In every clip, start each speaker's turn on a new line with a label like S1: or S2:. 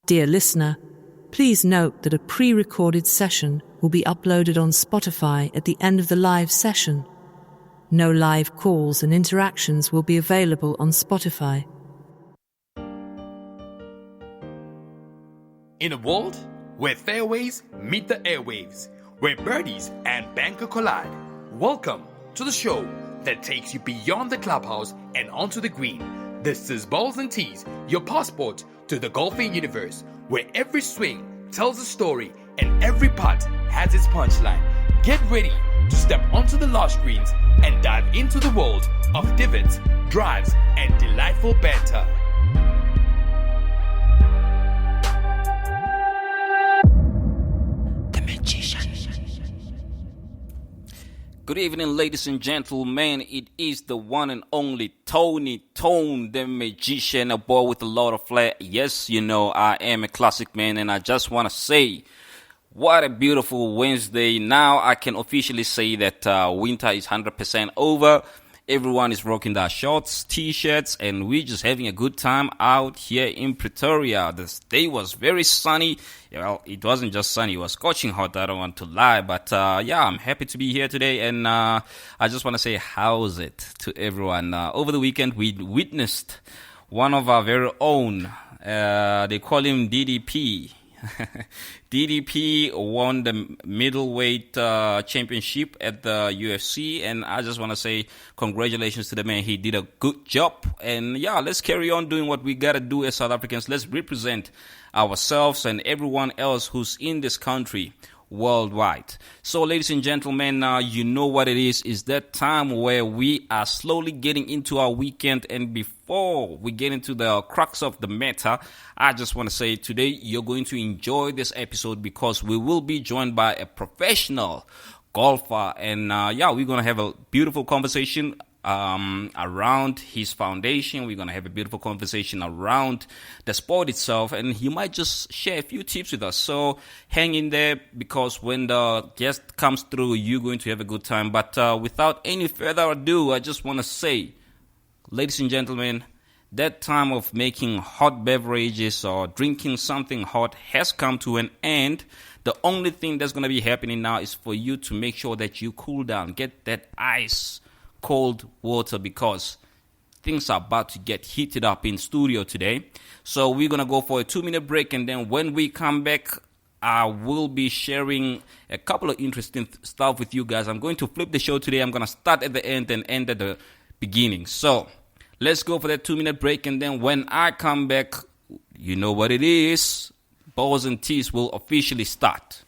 S1: Dear listener, please note that a pre-recorded session will be uploaded on Spotify at the end of the live session. No live calls and interactions will be available on Spotify.
S2: In a world where fairways meet the airwaves, where birdies and banker collide, welcome to the show that takes you beyond the clubhouse and onto the green. This is Balls and Tees, your passport to the golfing universe, where every swing tells a story and every putt has its punchline. Get ready to step onto the lush greens and dive into the world of divots, drives, and delightful banter.
S3: Good evening, ladies and gentlemen. It is the one and only Tony Tone, the magician, a boy with a lot of flair. Yes, you know, I am a classic man, and I just want to say, what a beautiful Wednesday. Now I can officially say that winter is 100% over. Everyone is rocking their shorts, t-shirts, and we're just having a good time out here in Pretoria. This day was very sunny. Well, it wasn't just sunny, it was scorching hot, I don't want to lie. But yeah, I'm happy to be here today, and I just want to say how's it to everyone. Over the weekend, we witnessed one of our very own, they call him DDP. DDP won the middleweight championship at the UFC, and I just want to say congratulations to the man. He did a good job, and yeah, let's carry on doing what we gotta do as South Africans. Let's represent ourselves and everyone else who's in this country worldwide. So, ladies and gentlemen, you know what it is. It's that time where we are slowly getting into our weekend, and before we get into the crux of the matter, I just want to say today you're going to enjoy this episode because we will be joined by a professional golfer, and yeah, we're going to have a beautiful conversation around his foundation. We're going to have a beautiful conversation around the sport itself, and he might just share a few tips with us. So hang in there, because when the guest comes through, you're going to have a good time. But without any further ado, I just want to say, ladies and gentlemen, that time of making hot beverages or drinking something hot has come to an end. The only thing that's going to be happening now is for you to make sure that you cool down, get that ice cold water, because things are about to get heated up in studio today. So we're going to go for a 2-minute break, and then when we come back, I will be sharing a couple of interesting stuff with you guys. I'm going to flip the show today. I'm going to start at the end and end at the beginning. So let's go for that 2-minute break, and then when I come back, you know what it is. Balls and Tees will officially start.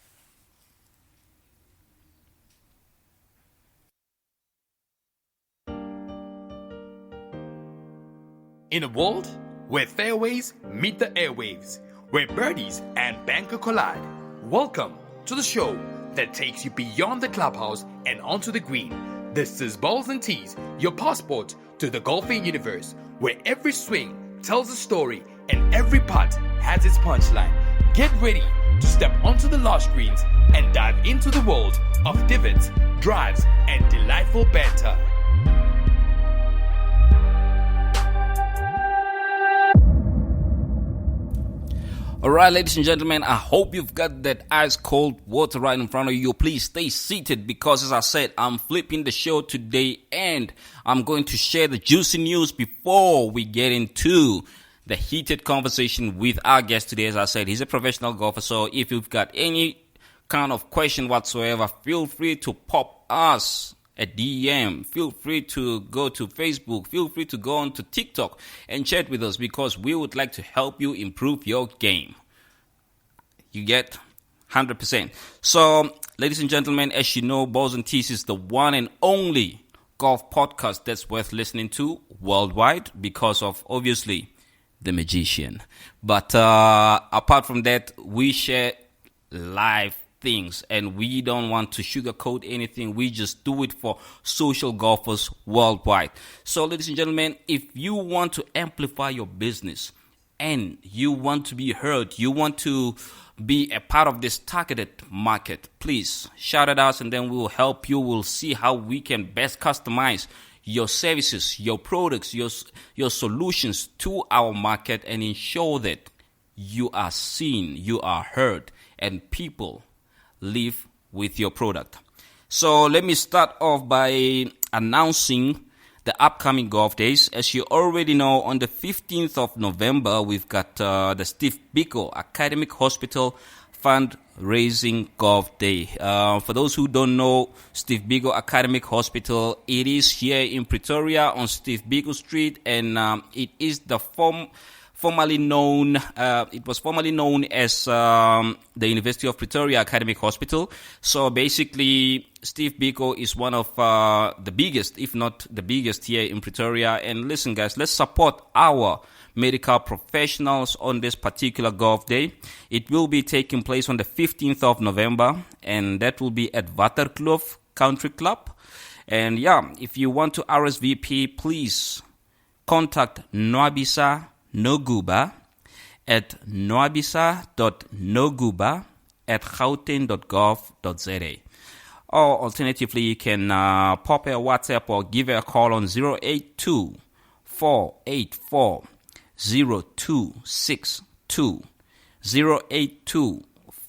S2: In a world where fairways meet the airwaves, where birdies and banker collide, welcome to the show that takes you beyond the clubhouse and onto the green. This is Balls and Tees, your passport to the golfing universe, where every swing tells a story and every putt has its punchline. Get ready to step onto the lush greens and dive into the world of divots, drives, and delightful banter.
S3: Alright, ladies and gentlemen, I hope you've got that ice cold water right in front of you. Please stay seated, because as I said, I'm flipping the show today, and I'm going to share the juicy news before we get into the heated conversation with our guest today. As I said, he's a professional golfer, so if you've got any kind of question whatsoever, feel free to pop us a DM. Feel free to go to Facebook. Feel free to go on to TikTok and chat with us, because we would like to help you improve your game. You get 100%. So, ladies and gentlemen, as you know, Balls and Tees is the one and only golf podcast that's worth listening to worldwide, because of, obviously, the magician. But apart from that, we share live things, and we don't want to sugarcoat anything. We just do it for social golfers worldwide. So, ladies and gentlemen, if you want to amplify your business and you want to be heard, you want to be a part of this targeted market, please shout at us, and then we will help you. We'll see how we can best customize your services, your products, your solutions to our market, and ensure that you are seen, you are heard, and people live with your product. So let me start off by announcing the upcoming golf days. As you already know, on the 15th of November, we've got the Steve Biko Academic Hospital Fundraising Golf Day. For those who don't know, Steve Biko Academic Hospital, it is here in Pretoria on Steve Biko Street, and it is the formerly known as the University of Pretoria Academic Hospital. So basically, Steve Biko is one of the biggest, if not the biggest, here in Pretoria. And listen, guys, let's support our medical professionals on this particular golf day. It will be taking place on the 15th of November, and that will be at Waterkloof Country Club. And yeah, if you want to RSVP, please contact Nwabisa Noguba at nwabisa.noguba@gauteng.gov.za. Or alternatively, you can pop a WhatsApp or give her a call on 082 484 0262. 082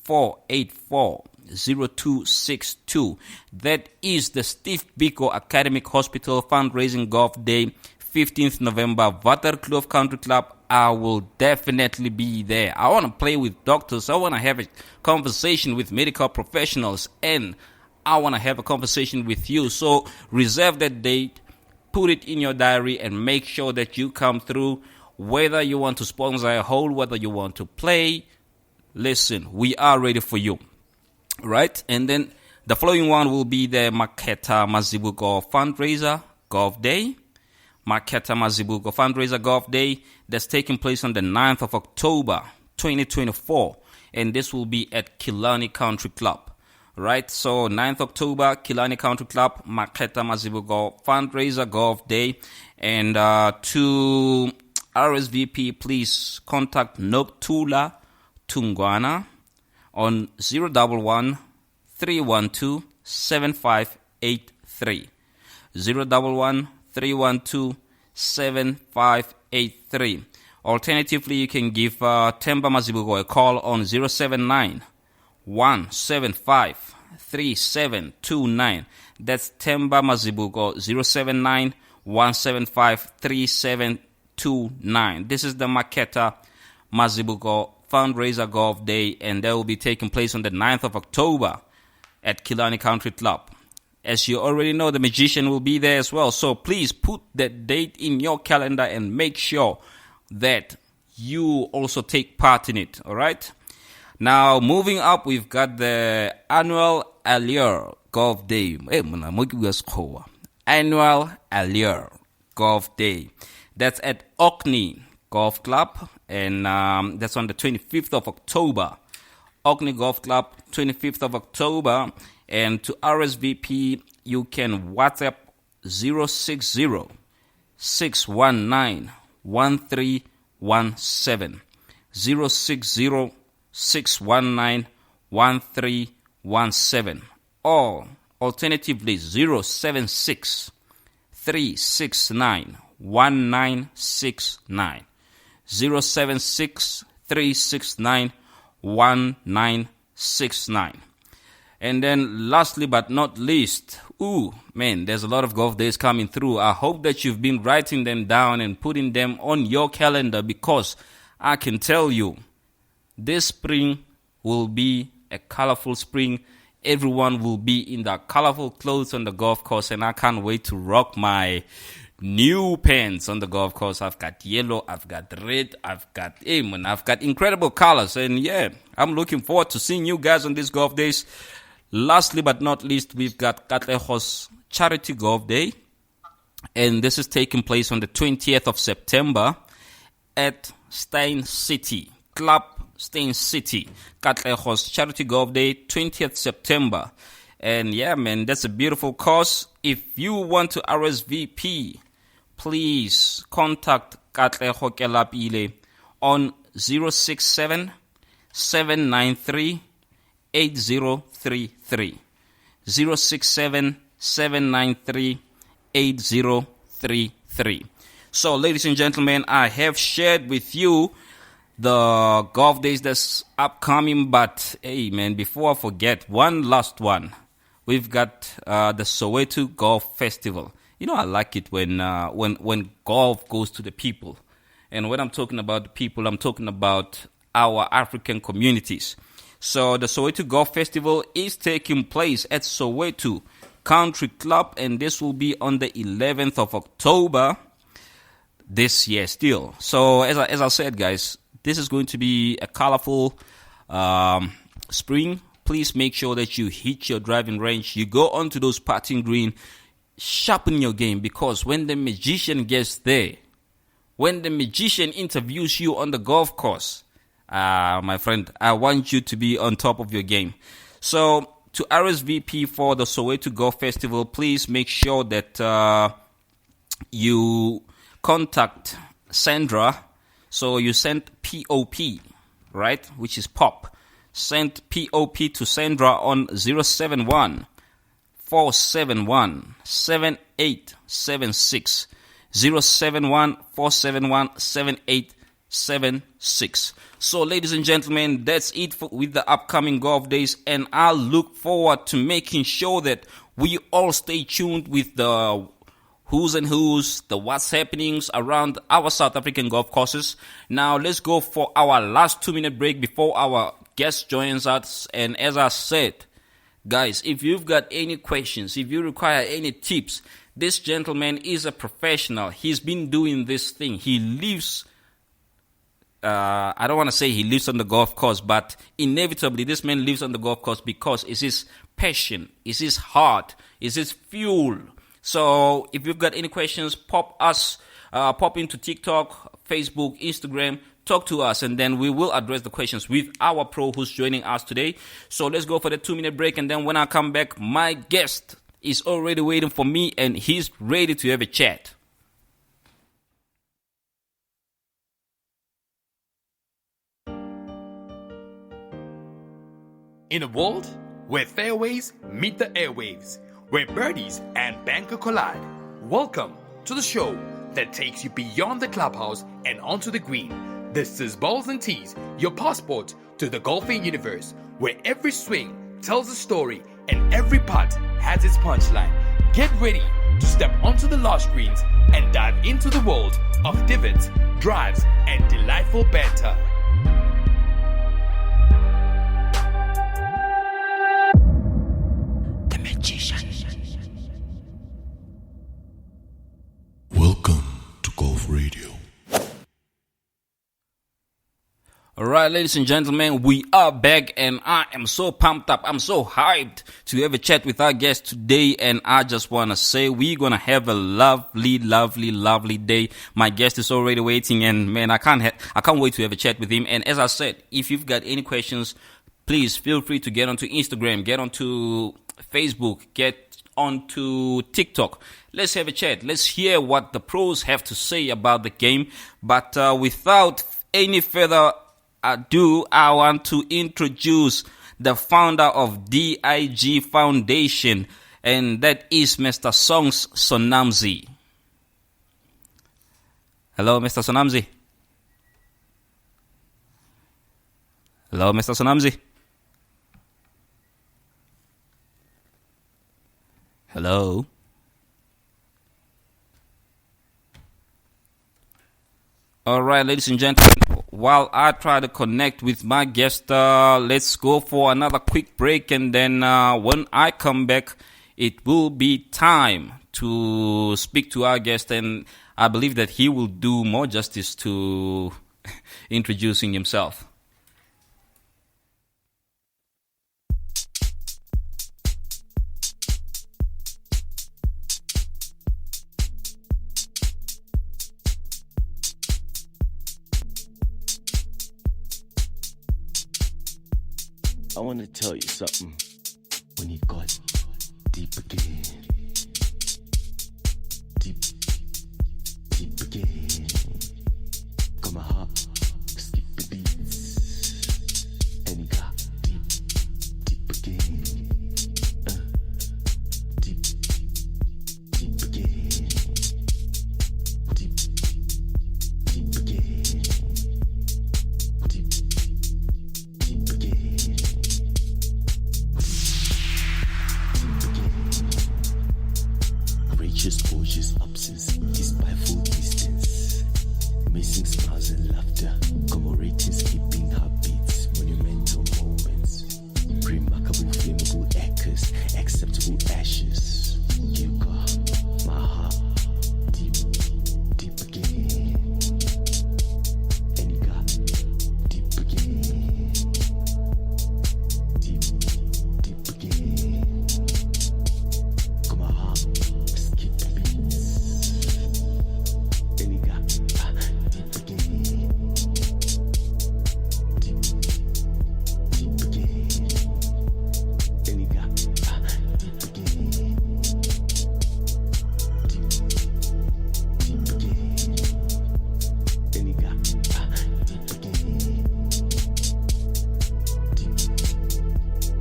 S3: 484 0262. That is the Steve Biko Academic Hospital Fundraising Golf Day, 15th November, Waterkloof Country Club. I will definitely be there. I want to play with doctors. I want to have a conversation with medical professionals, and I want to have a conversation with you. So reserve that date, put it in your diary, and make sure that you come through. Whether you want to sponsor a hole, whether you want to play, listen, we are ready for you. Right? And then the following one will be the Maketa Mazibuko Fundraiser Golf Day. Maketa Mazibuko Fundraiser Golf Day, that's taking place on the 9th of October 2024, and this will be at Killarney Country Club. Right, so 9th October, Killarney Country Club, Maketa Mazibuko Fundraiser Golf Day. And to RSVP, please contact Noktula Tungwana on 011 312 7583. 011 312 7583. Alternatively, you can give Temba Mazibuko a call on 079 175 3729. That's Temba Mazibuko, 079 175 3729. This is the Maketa Mazibuko Fundraiser Golf Day, and that will be taking place on the 9th of October at Killarney Country Club. As you already know, the magician will be there as well. So please put that date in your calendar and make sure that you also take part in it. All right. Now, moving up, we've got the annual Allure Golf Day. Annual Allure Golf Day. That's at Orkney Golf Club, and that's on the 25th of October. Orkney Golf Club, 25th of October. And to RSVP, you can WhatsApp 060 619 1317. 060 619 1317. Or alternatively 076 369 1969. 076 369 1969. And then lastly but not least, there's a lot of golf days coming through. I hope that you've been writing them down and putting them on your calendar, because I can tell you this spring will be a colorful spring. Everyone will be in their colorful clothes on the golf course, and I can't wait to rock my new pants on the golf course. I've got yellow, I've got red, I've got incredible colors, and yeah, I'm looking forward to seeing you guys on these golf days. Lastly but not least, we've got Katlehos Charity Golf Day, and this is taking place on the 20th of September at Stein City Club, Stein City. Katlehos Charity Golf Day, 20th September. And yeah, man, that's a beautiful cause. If you want to RSVP, please contact Katleho Kelapile on 067 793 8033. 067 793 8033. So, ladies and gentlemen, I have shared with you the golf days that's upcoming. But hey, man, before I forget, one last one. We've got the Soweto Golf Festival. You know, I like it when golf goes to the people. And when I'm talking about the people, I'm talking about our African communities. So the Soweto Golf Festival is taking place at Soweto Country Club, and this will be on the 11th of October this year still. So as I said, guys, this is going to be a colorful spring. Please make sure that you hit your driving range. You go onto those putting green, sharpen your game, because when the magician gets there, when the magician interviews you on the golf course, my friend, I want you to be on top of your game. So to RSVP for the Soweto Golf Festival, please make sure that you contact Sandra. So you send POP, right, which is pop. Send POP to Sandra on 071 471 7876. 071 471 7876. So, ladies and gentlemen, that's it with the upcoming golf days, and I look forward to making sure that we all stay tuned with the who's and who's, the what's happenings around our South African golf courses. Now, let's go for our last 2-minute break before our guest joins us. And as I said, guys, if you've got any questions, if you require any tips, this gentleman is a professional. He's been doing this thing. He lives, I don't want to say he lives on the golf course, but inevitably this man lives on the golf course because it's his passion, it's his heart, it's his fuel. So if you've got any questions, pop into TikTok, Facebook, Instagram, talk to us, and then we will address the questions with our pro who's joining us today. So let's go for the 2-minute break, and then when I come back, my guest is already waiting for me, and he's ready to have a chat.
S2: In a world where fairways meet the airwaves, where birdies and banker collide, welcome to the show that takes you beyond the clubhouse and onto the green. This is Balls and Tees, your passport to the golfing universe, where every swing tells a story and every putt has its punchline. Get ready to step onto the lush greens and dive into the world of divots, drives, and delightful banter.
S4: The Magician.
S5: Welcome to Golf Radio.
S3: Alright, ladies and gentlemen, we are back, and I am so pumped up. I'm so hyped to have a chat with our guest today, and I just want to say we're going to have a lovely day. My guest is already waiting, and man, I can't wait to have a chat with him. And as I said, if you've got any questions, please feel free to get onto Instagram, get onto Facebook, get onto TikTok. Let's have a chat. Let's hear what the pros have to say about the game. But without any further ado, I want to introduce the founder of DIG Foundation, and that is Mr. Songs Sonamzi. Hello, Mr. Sonamzi. Hello, Mr. Sonamzi. Hello. All right, ladies and gentlemen, while I try to connect with my guest, let's go for another quick break, and then when I come back, it will be time to speak to our guest, and I believe that he will do more justice to introducing himself.
S4: I want to tell you something. When you got deep again, deep again. Got my heart skip the beats, and you got deep again, deep again, deep again, Just gorgeous absence, despite full distance. Missing smiles and laughter, commemorating skipping heartbeats, monumental moments, remarkable, flammable echoes, acceptable ashes. You got my heart deep, deep again. And you got deep again. Deep, deep again. Got my heart skipping beats. And you got deep again. Deep, deep again. And you got deep again. Deep, deep again. And you got deep again.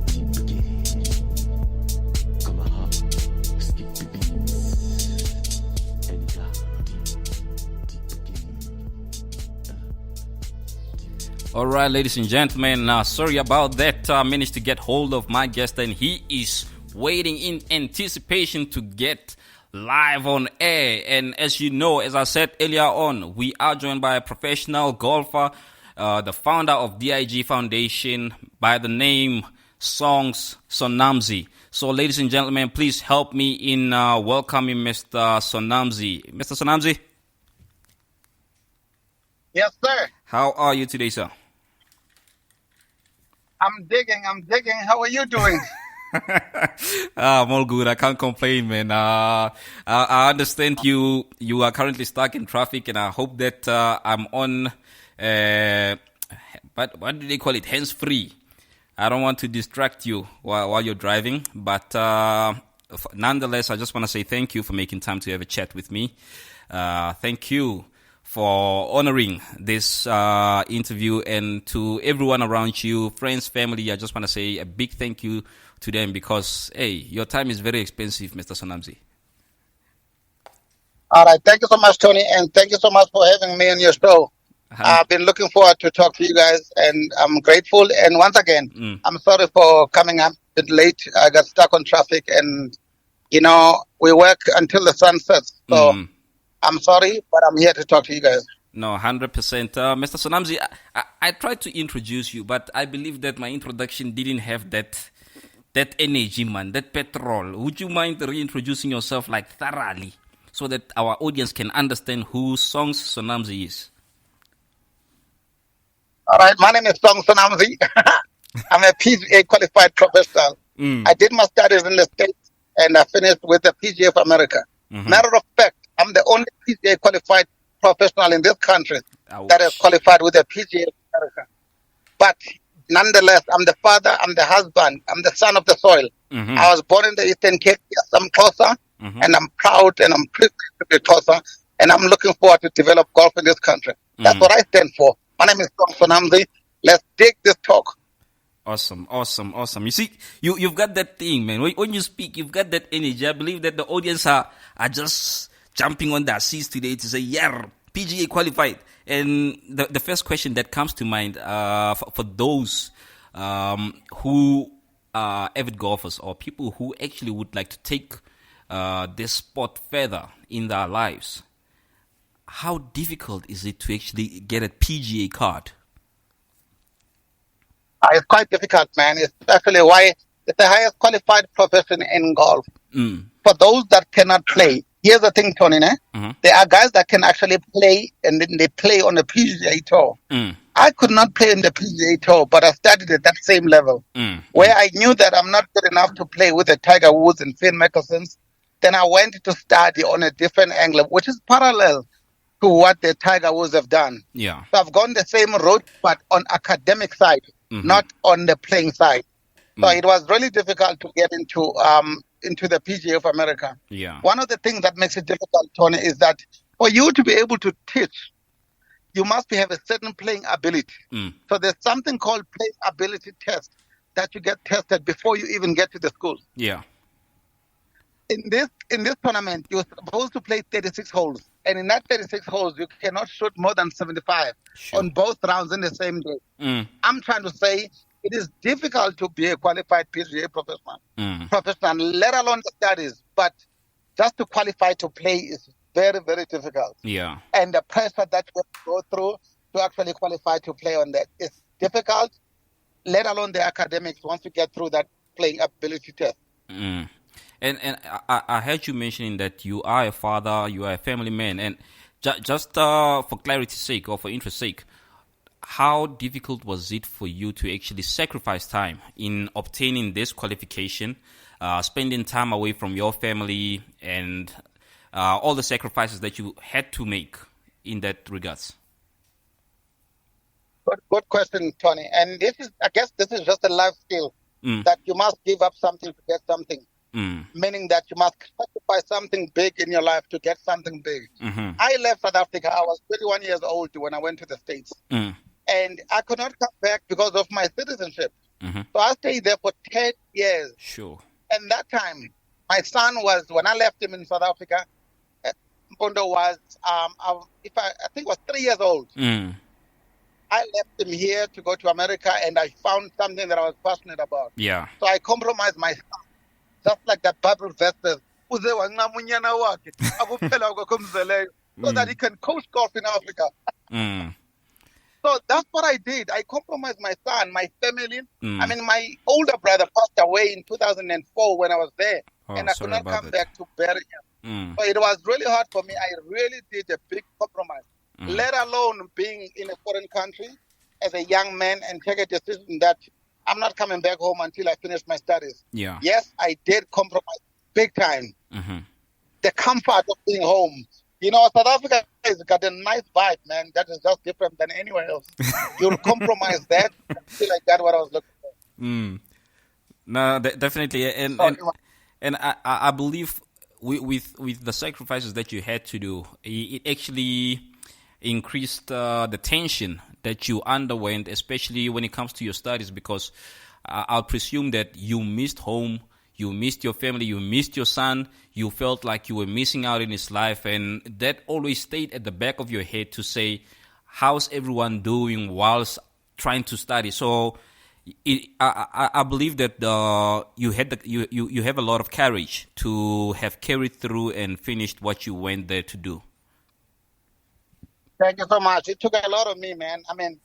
S4: Deep, deep again. Got my heart skipping beats. And you got deep, deep again.
S3: All right, ladies and gentlemen, sorry about that. I managed to get hold of my guest, and he is waiting in anticipation to get live on air. And as you know, as I said earlier on, we are joined by a professional golfer, the founder of DIG Foundation by the name Songs Sonamzi. So, ladies and gentlemen, please help me in welcoming Mr. Sonamzi. Mr. Sonamzi,
S6: Yes, sir.
S3: how are you today, sir?
S6: I'm digging. How are you doing?
S3: I'm all good. I can't complain, man. I understand you are currently stuck in traffic, and I hope that I'm on. But what do they call it? Hands free. I don't want to distract you while you're driving, but nonetheless, I just want to say thank you for making time to have a chat with me. Thank you for honoring this interview, and to everyone around you, friends, family. I just want to say a big thank you to them because, hey, your time is very expensive, Mr. Sonamzi.
S6: All right. Thank you so much, Tony, and thank you so much for having me on your show. I've been looking forward to talk to you guys, and I'm grateful. And once again, I'm sorry for coming up a bit late. I got stuck on traffic, and we work until the sun sets. So I'm sorry, but I'm here to talk to you guys.
S3: No, 100%. Mr. Sonamzi, I tried to introduce you, but I believe that my introduction didn't have that energy, man, that petrol. Would you mind reintroducing yourself like thoroughly so that our audience can understand who Songs Sonamzi is?
S6: All right. My name is Song Sonamzi. I'm a PGA qualified professional. I did my studies in the States, and I finished with the PGA of America. Matter of fact, I'm the only PGA qualified professional in this country that is qualified with the PGA of America. But nonetheless, I'm the father, I'm the husband, I'm the son of the soil. I was born in the Eastern Cape. Yes, I'm Xhosa, and I'm proud and I'm privileged to be Xhosa, and I'm looking forward to develop golf in this country. That's what I stand for. My name is Song Sonamzi. Let's take this talk.
S3: Awesome. You see, you've got that thing, man. When you speak, you've got that energy. I believe that the audience are just jumping on their seats today to say, yeah, PGA qualified. And the first question that comes to mind for those who are avid golfers or people who actually would like to take this sport further in their lives, how difficult is it to actually get a PGA card?
S6: It's quite difficult, man. It's actually why it's the highest qualified profession in golf. For those that cannot play, here's the thing, Tony. There are guys that can actually play, and then they play on the PGA Tour. I could not play in the PGA Tour, but I studied at that same level. Where I knew that I'm not good enough to play with the Tiger Woods and Phil Mickelsons, then I went to study on a different angle, which is parallel to what the Tiger Woods have done.
S3: Yeah.
S6: So I've gone the same road, but on academic side, not on the playing side. So it was really difficult to get into the PGA of America.
S3: Yeah.
S6: One of the things that makes it difficult, Tony, is that for you to be able to teach, you must have a certain playing ability. So there's something called playing ability test that you get tested before you even get to the school.
S3: Yeah.
S6: In this tournament, you're supposed to play 36 holes. And in that 36 holes, you cannot shoot more than 75 on both rounds in the same day. I'm trying to say it is difficult to be a qualified PGA professional, let alone the studies. But just to qualify to play is very, very difficult.
S3: Yeah.
S6: And the pressure that we go through to actually qualify to play on that is difficult, let alone the academics once you get through that playing ability test.
S3: Mm. And I heard you mentioning that you are a father, you are a family man, and just for clarity's sake or for interest's sake, how difficult was it for you to actually sacrifice time in obtaining this qualification, spending time away from your family, and all the sacrifices that you had to make in that regards?
S6: Good question, Tony. And I guess this is just a life skill that you must give up something to get something. Meaning that you must sacrifice something big in your life to get something big.
S3: Mm-hmm.
S6: I left South Africa. I was 21 years old when I went to the States. And I could not come back because of my citizenship.
S3: Mm-hmm.
S6: So I stayed there for 10 years.
S3: Sure.
S6: And that time, my son was, when I left him in South Africa, Mpondo was, I think was 3 years old. I left him here to go to America, and I found something that I was passionate about.
S3: Yeah.
S6: So I compromised myself. Just like that Bible verse says, so that he can coach golf in Africa. So that's what I did. I compromised my son, my family. I mean, my older brother passed away in 2004 when I was there, and I could not come back to bury him. So it was really hard for me. I really did a big compromise, let alone being in a foreign country as a young man and take a decision that I'm not coming back home until I finish my studies.
S3: Yeah.
S6: Yes, I did compromise big time. The comfort of being home. You know, South Africa has got a nice vibe, man. That is just different than anywhere else. You'll compromise that until I got what I was looking for.
S3: No, definitely. And I believe with the sacrifices that you had to do, it actually increased the tension that you underwent, especially when it comes to your studies, because I'll presume that you missed home, you missed your family, you missed your son, you felt like you were missing out in his life, and that always stayed at the back of your head to say, how's everyone doing whilst trying to study? So I believe that you have a lot of courage to have carried through and finished what you went there to do.
S6: Thank you so much. It took a lot of me, man. I mean,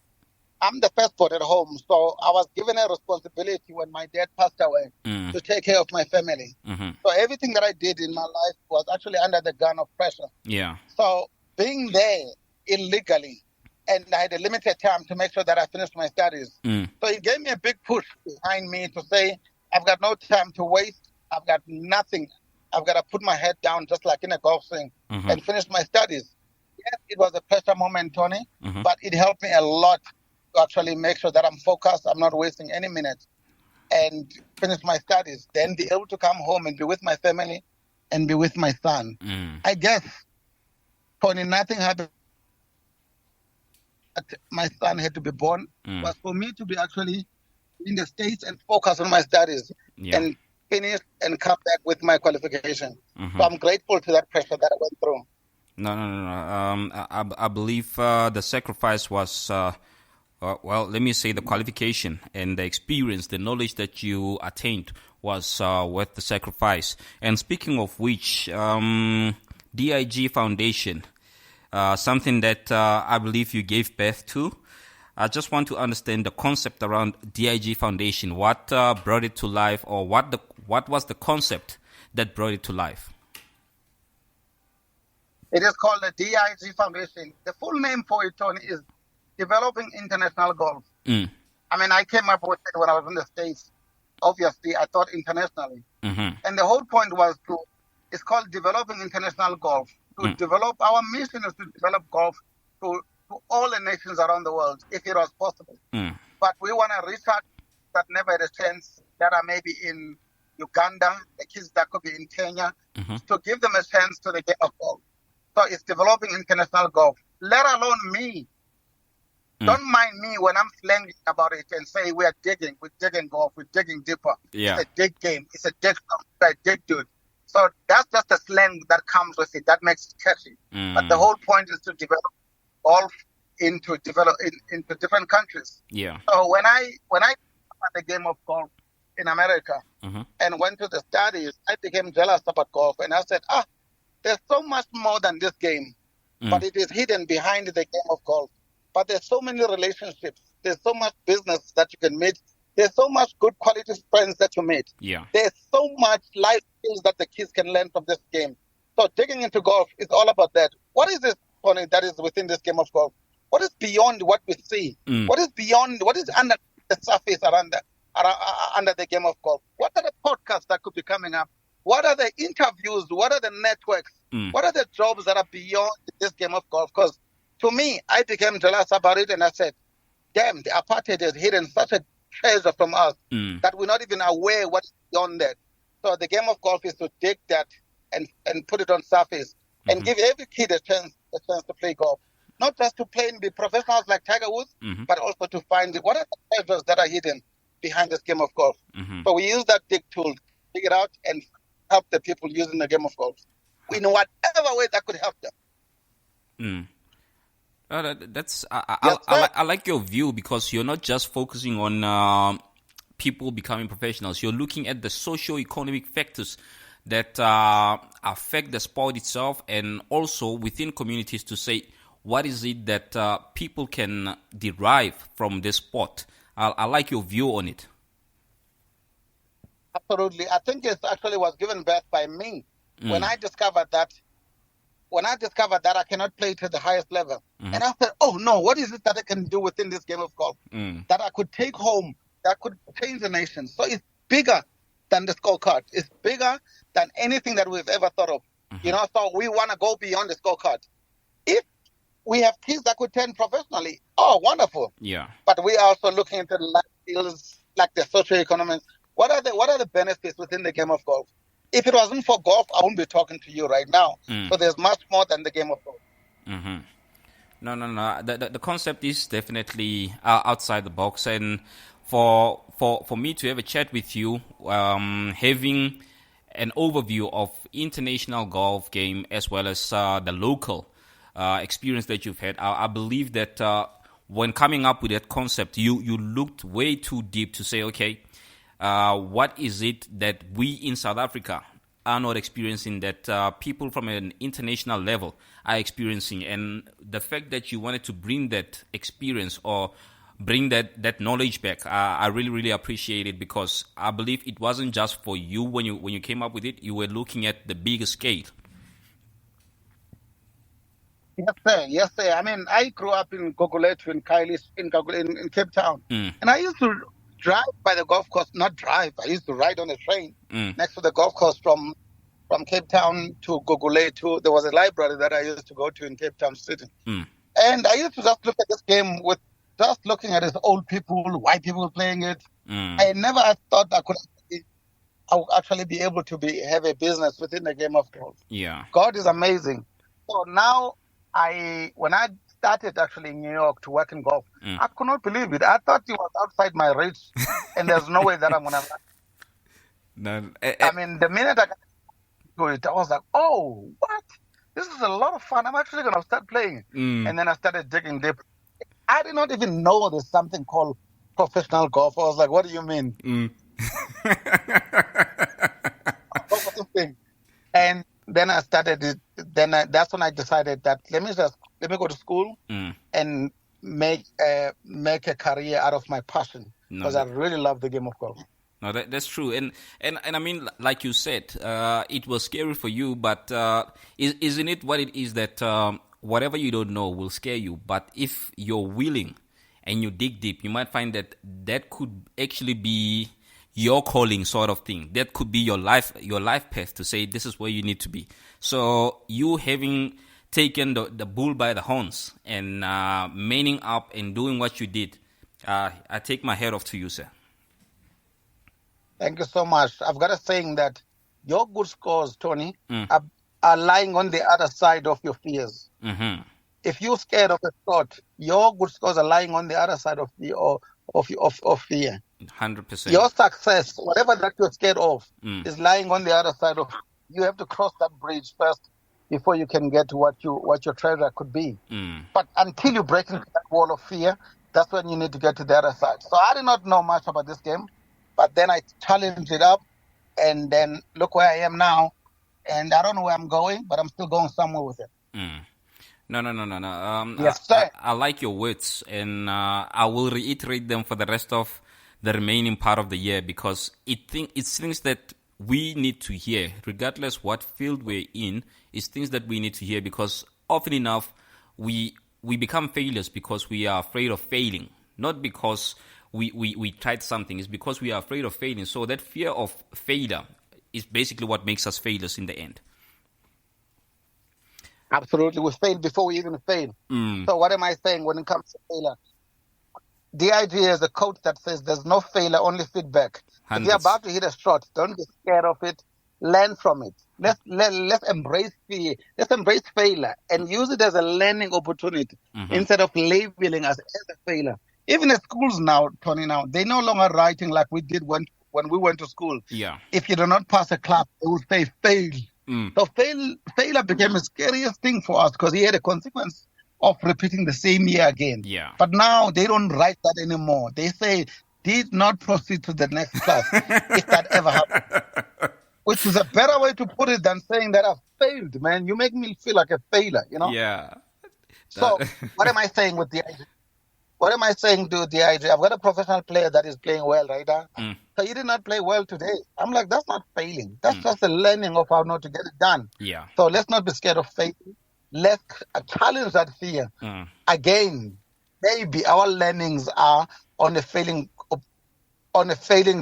S6: I'm the firstborn at home, so I was given a responsibility when my dad passed away to take care of my family. So everything that I did in my life was actually under the gun of pressure.
S3: Yeah.
S6: So being there illegally, and I had a limited time to make sure that I finished my studies. So it gave me a big push behind me to say, I've got no time to waste. I've got nothing. I've got to put my head down just like in a golf swing and finish my studies. Yes, it was a pressure moment, Tony, but it helped me a lot to actually make sure that I'm focused, I'm not wasting any minute, and finish my studies. Then be able to come home and be with my family and be with my son. I guess, Tony, nothing happened. My son had to be born, was for me to be actually in the States and focus on my studies and finish and come back with my qualification. So I'm grateful to that pressure that I went through.
S3: No. I believe the sacrifice was, well, let me say the qualification and the experience, the knowledge that you attained was worth the sacrifice. And speaking of which, DIG Foundation, something that I believe you gave birth to. I just want to understand the concept around DIG Foundation. What brought it to life, or what was the concept that brought it to life?
S6: It is called the DIG Foundation. The full name for it, Tony, is Developing International Golf. I mean, I came up with it when I was in the States. Obviously, I thought internationally. And the whole point was it's called Developing International Golf. To develop, our mission is to develop golf to all the nations around the world, if it was possible. But we want to reach out that never had a chance, that are maybe in Uganda, the kids that could be in Kenya, to give them a chance to the game of golf. So it's developing international golf, let alone me. Don't mind me when I'm slanging about it and say we're digging golf, we're digging deeper.
S3: Yeah.
S6: It's a dig game, it's a dig dude. So that's just a slang that comes with it, that makes it catchy. But the whole point is to develop golf into different countries.
S3: Yeah.
S6: So when I the game of golf, in America
S3: Mm-hmm.
S6: and went to the studies, I became jealous about golf. And I said, there's so much more than this game, but it is hidden behind the game of golf. But there's so many relationships. There's so much business that you can meet. There's so much good quality friends that you meet.
S3: Yeah.
S6: There's so much life skills that the kids can learn from this game. So digging into golf is all about that. What is this, Tony, that is within this game of golf? What is beyond what we see? What is beyond, what is under the surface under the game of golf? What are the podcasts that could be coming up? What are the interviews? What are the networks? What are the jobs that are beyond this game of golf? Because to me, I became jealous about it and I said, damn, the apartheid has hidden such a treasure from us that we're not even aware what's beyond that. So the game of golf is to take that and put it on surface and give every kid a chance to play golf. Not just to play and be professionals like Tiger Woods, but also to find what are the treasures that are hidden behind this game of golf. So we use that dig tool to figure it out and help the people using the game of golf in whatever way that could help them.
S3: I like your view because you're not just focusing on people becoming professionals. You're looking at the socio-economic factors that affect the sport itself and also within communities to say what is it that people can derive from this sport. I like your view on it.
S6: Absolutely. I think it actually was given birth by me when I discovered that I cannot play to the highest level. And I said, oh no, what is it that I can do within this game of golf that I could take home, that could change the nation? So it's bigger than the scorecard. It's bigger than anything that we've ever thought of. So we want to go beyond the scorecard. If we have kids that could turn professionally, oh, wonderful.
S3: Yeah.
S6: But we are also looking into the life skills, like the socioeconomics. What are the benefits within the game of golf? If it wasn't for golf, I wouldn't be talking to you right now. So there's much more than the game of golf.
S3: No. The concept is definitely outside the box, and for me to have a chat with you, having an overview of international golf game as well as the local experience that you've had, I believe that when coming up with that concept, you looked way too deep to say, okay, what is it that we in South Africa are not experiencing that people from an international level are experiencing? And the fact that you wanted to bring that experience or bring that knowledge back, I really, really appreciate it, because I believe it wasn't just for you when you came up with it. You were looking at the bigger scale.
S6: Yes, sir. I mean, I grew up in Gugulethu in Cape Town. And I used to drive by the golf course, not drive. I used to ride on a train next to the golf course from Cape Town to Gugulethu. There was a library that I used to go to in Cape Town City. And I used to just look at this game with just looking at it, old people, white people playing it. I never thought I would actually be able to have a business within the game of golf.
S3: Yeah.
S6: God is amazing. So now when I started actually in New York to work in golf, I could not believe it. I thought it was outside my reach, and there's no way that I'm going to.
S3: No,
S6: I mean, the minute I got to it, I was like, oh, what? This is a lot of fun. I'm actually going to start playing. And then I started digging deep. I did not even know there's something called professional golf. I was like, what do you mean? And then I started it. That's when I decided that let me go to school and make a career out of my passion, because I really love the game of golf.
S3: No, that's true, and I mean, like you said, it was scary for you, but isn't it what it is that whatever you don't know will scare you, but if you're willing and you dig deep, you might find that could actually be your calling, sort of thing. That could be your life path to say this is where you need to be. So you having taken the bull by the horns and manning up and doing what you did, I take my hat off to you, sir.
S6: Thank you so much. I've got a saying that your good scores, Tony, are lying on the other side of your fears. If you're scared of a shot, your good scores are lying on the other side of fear.
S3: 100%.
S6: Your success, whatever that you're scared of, is lying on the other side of. You have to cross that bridge first before you can get to what your treasure could be. But until you break into that wall of fear, that's when you need to get to the other side. So I did not know much about this game. but then I challenged it up, and then look where I am now. And I don't know where I'm going, but I'm still going somewhere with it.
S3: No.
S6: Yes, sir.
S3: I like your words, and I will reiterate them for the rest of the remaining part of the year, because it's things that we need to hear, regardless what field we're in. It's things that we need to hear, because often enough we become failures because we are afraid of failing, not because we tried something. It's because we are afraid of failing. So that fear of failure is basically what makes us failures in the end.
S6: Absolutely. We failed before we even failed. So what am I saying when it comes to failure? DIG is a quote that says there's no failure, only feedback. If you're about to hit a shot, don't be scared of it. Learn from it. Let's embrace fear. Let's embrace failure and use it as a learning opportunity instead of labeling us as a failure. Even at schools now, Tony, they're no longer writing like we did when we went to school.
S3: Yeah.
S6: If you do not pass a class, they will say fail. So failure became the scariest thing for us because he had a consequence of repeating the same year again.
S3: Yeah.
S6: But now they don't write that anymore. They say, did not proceed to the next class, if that ever happened. Which is a better way to put it than saying that I failed, man. You make me feel like a failure, you know?
S3: Yeah.
S6: So what am I saying with DIG? What am I saying to DIG? I've got a professional player that is playing well right now. So he did not play well today. I'm like, that's not failing. That's just a learning of how not to get it done.
S3: Yeah.
S6: So let's not be scared of failing. Let's challenge that fear. Again, maybe our learnings are on the failing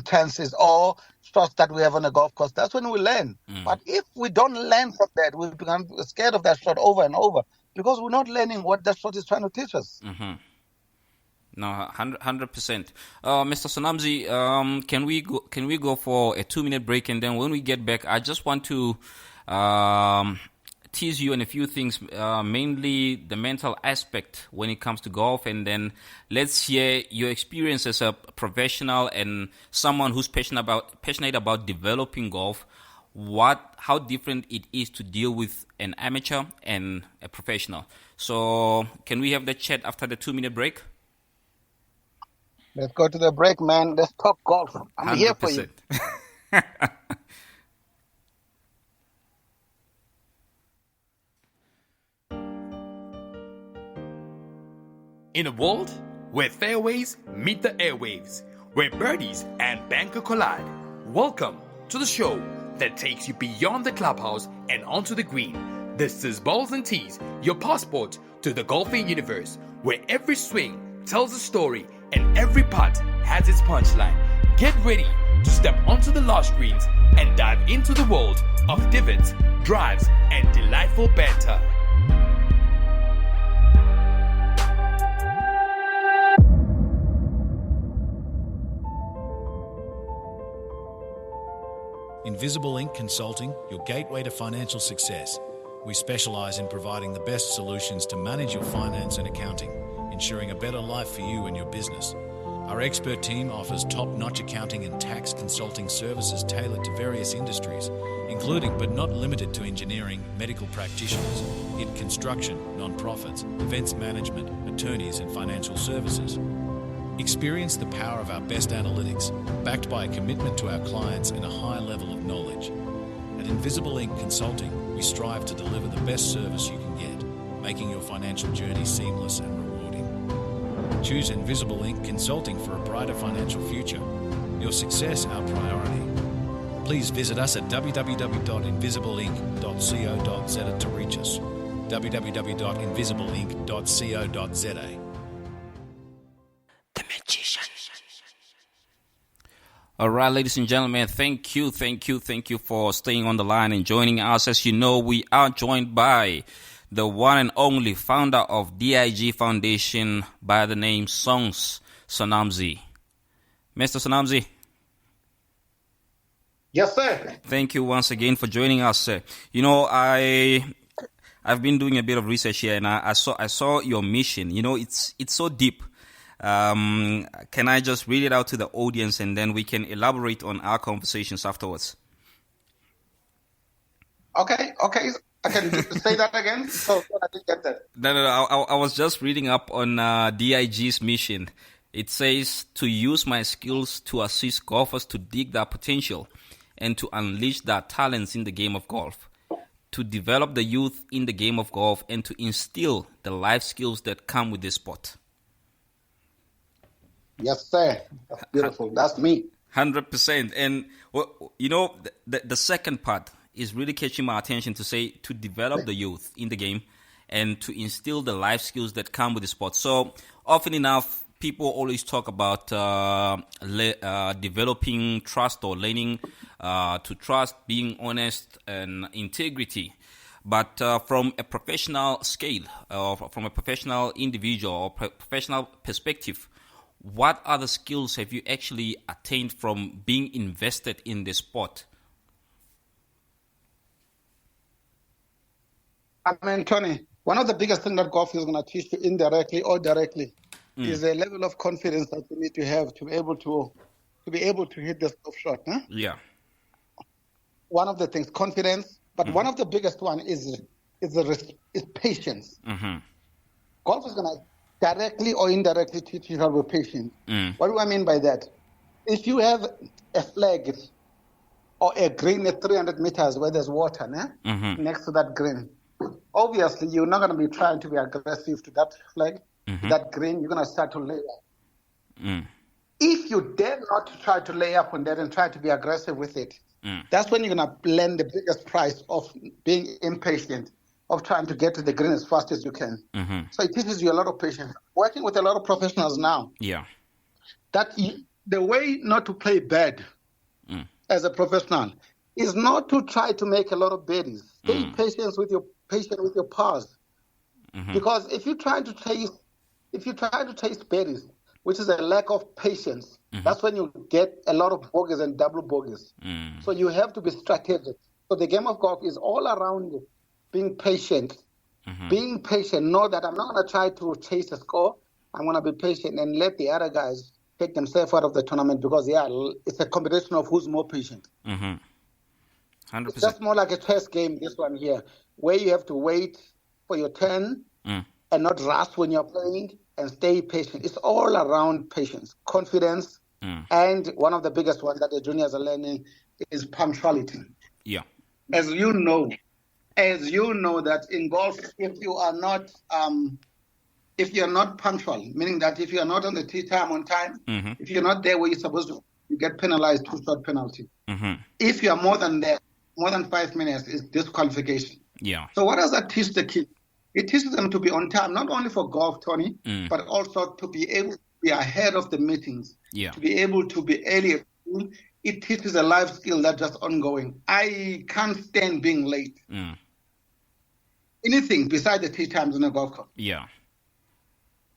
S6: chances or shots that we have on the golf course. That's when we learn. But if we don't learn from that, we become scared of that shot over and over because we're not learning what that shot is trying to teach us.
S3: No, 100%. Mr. Sonamzi, can we go for a 2-minute break, and then when we get back, I just want to tease you on a few things, mainly the mental aspect when it comes to golf, and then let's hear your experience as a professional and someone who's passionate about developing golf. How different it is to deal with an amateur and a professional. So, can we have the chat after the 2-minute break?
S6: Let's go to the break, man. Let's talk golf. I'm 100%. Here for you.
S2: In a world where fairways meet the airwaves, where birdies and banker collide, welcome to the show that takes you beyond the clubhouse and onto the green. This is Balls and Tees, your passport to the golfing universe, where every swing tells a story and every putt has its punchline. Get ready to step onto the last greens and dive into the world of divots, drives, and delightful banter.
S7: Invisible Ink Consulting, your gateway to financial success. We specialise in providing the best solutions to manage your finance and accounting, ensuring a better life for you and your business. Our expert team offers top-notch accounting and tax consulting services tailored to various industries, including but not limited to engineering, medical practitioners, in construction, non-profits, events management, attorneys and financial services. Experience the power of our best analytics, backed by a commitment to our clients and a high level of knowledge. At Invisible Ink Consulting, we strive to deliver the best service you can get, making your financial journey seamless and rewarding. Choose Invisible Ink Consulting for a brighter financial future. Your success our priority. Please visit us at www.invisibleinc.co.za to reach us. www.invisibleinc.co.za.
S3: All right, ladies and gentlemen, thank you for staying on the line and joining us. As you know, we are joined by the one and only founder of DIG Foundation by the name Songs Sonamzi. Mr. Sonamzi.
S6: Yes, sir.
S3: Thank you once again for joining us, sir. You know, I've been doing a bit of research here, and I saw your mission. You know, it's so deep. Can I just read it out to the audience, and then we can elaborate on our conversations afterwards?
S6: Okay. I can say that again. So I didn't get that.
S3: No. I was just reading up on DIG's mission. It says to use my skills to assist golfers to dig their potential and to unleash their talents in the game of golf, to develop the youth in the game of golf, and to instill the life skills that come with this sport.
S6: Yes, sir. That's beautiful. That's me.
S3: 100%. And, the second part is really catching my attention to say to develop the youth in the game and to instill the life skills that come with the sport. So often enough, people always talk about developing trust or learning to trust, being honest and integrity. But from a professional scale, from a professional individual or professional perspective, what other skills have you actually attained from being invested in the sport?
S6: I mean, Tony, one of the biggest things that golf is going to teach you indirectly or directly is a level of confidence that you need to have to be able to hit the golf shot. Huh?
S3: Yeah.
S6: One of the things, confidence, but one of the biggest one is patience.
S3: Mm-hmm.
S6: Golf is going to directly or indirectly teach you how to be patient. What do I mean by that? If you have a flag or a green at 300 meters where there's water next to that green, obviously you're not going to be trying to be aggressive to that flag, that green. You're going to start to lay up. If you dare not to try to lay up on that and try to be aggressive with it, that's when you're going to learn the biggest price of being impatient, of trying to get to the green as fast as you can. So it teaches you a lot of patience. Working with a lot of professionals now, that the way not to play bad as a professional is not to try to make a lot of birdies. Stay patient with your pars, because if you try to chase birdies, which is a lack of patience, that's when you get a lot of bogeys and double bogeys. So you have to be strategic. So the game of golf is all around being patient. Being patient, know that I'm not going to try to chase a score. I'm going to be patient and let the other guys take themselves out of the tournament, because, it's a competition of who's more patient.
S3: 100%.
S6: It's just more like a chess game, this one here, where you have to wait for your turn and not rush when you're playing and stay patient. It's all around patience, confidence, and one of the biggest ones that the juniors are learning is punctuality.
S3: Yeah.
S6: As you know that in golf, if you're not punctual, meaning that if you're not on the tee time on time, if you're not there where you're supposed to, you get penalized 2-shot penalty. If you're more than 5 minutes, it's disqualification.
S3: Yeah.
S6: So what does that teach the kid? It teaches them to be on time, not only for golf, Tony, but also to be able to be ahead of the meetings, to be able to be early at school. It teaches a life skill that's just ongoing. I can't stand being late. Anything besides the tee times in a golf course.
S3: Yeah.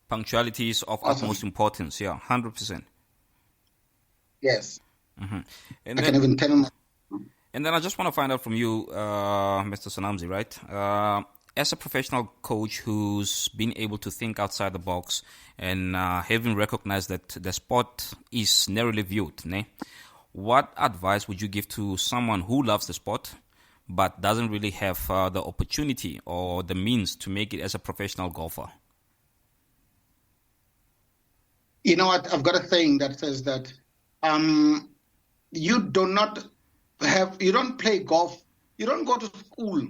S3: Punctuality is of utmost importance. Yeah, 100%.
S6: Yes.
S3: And
S6: I
S3: then,
S6: can even tell them.
S3: And then I just want to find out from you, Mr. Sanamzi, right? As a professional coach who's been able to think outside the box and having recognized that the sport is narrowly viewed, what advice would you give to someone who loves the sport but doesn't really have the opportunity or the means to make it as a professional golfer?
S6: You know what? I've got a saying that says that you don't play golf. You don't go to school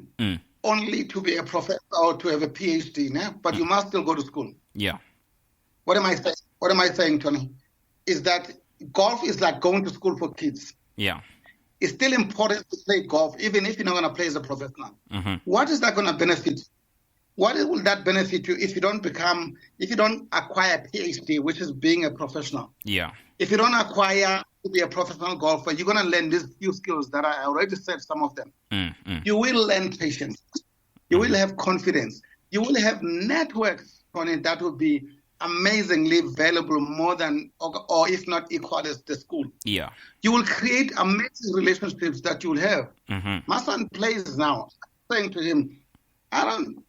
S6: only to be a professor or to have a PhD, but you must still go to school.
S3: Yeah.
S6: What am I saying? What am I saying, Tony? Is that golf is like going to school for kids.
S3: Yeah.
S6: It's still important to play golf, even if you're not going to play as a professional. What is that going to benefit? What will that benefit you if you don't acquire a PhD, which is being a professional?
S3: Yeah.
S6: If you don't acquire to be a professional golfer, you're going to learn these few skills that I already said some of them. You will learn patience. You will have confidence. You will have networks on it that will be amazingly valuable, more than, or if not equal as the school.
S3: Yeah.
S6: You will create amazing relationships that you will have. My son plays now. I'm saying to him,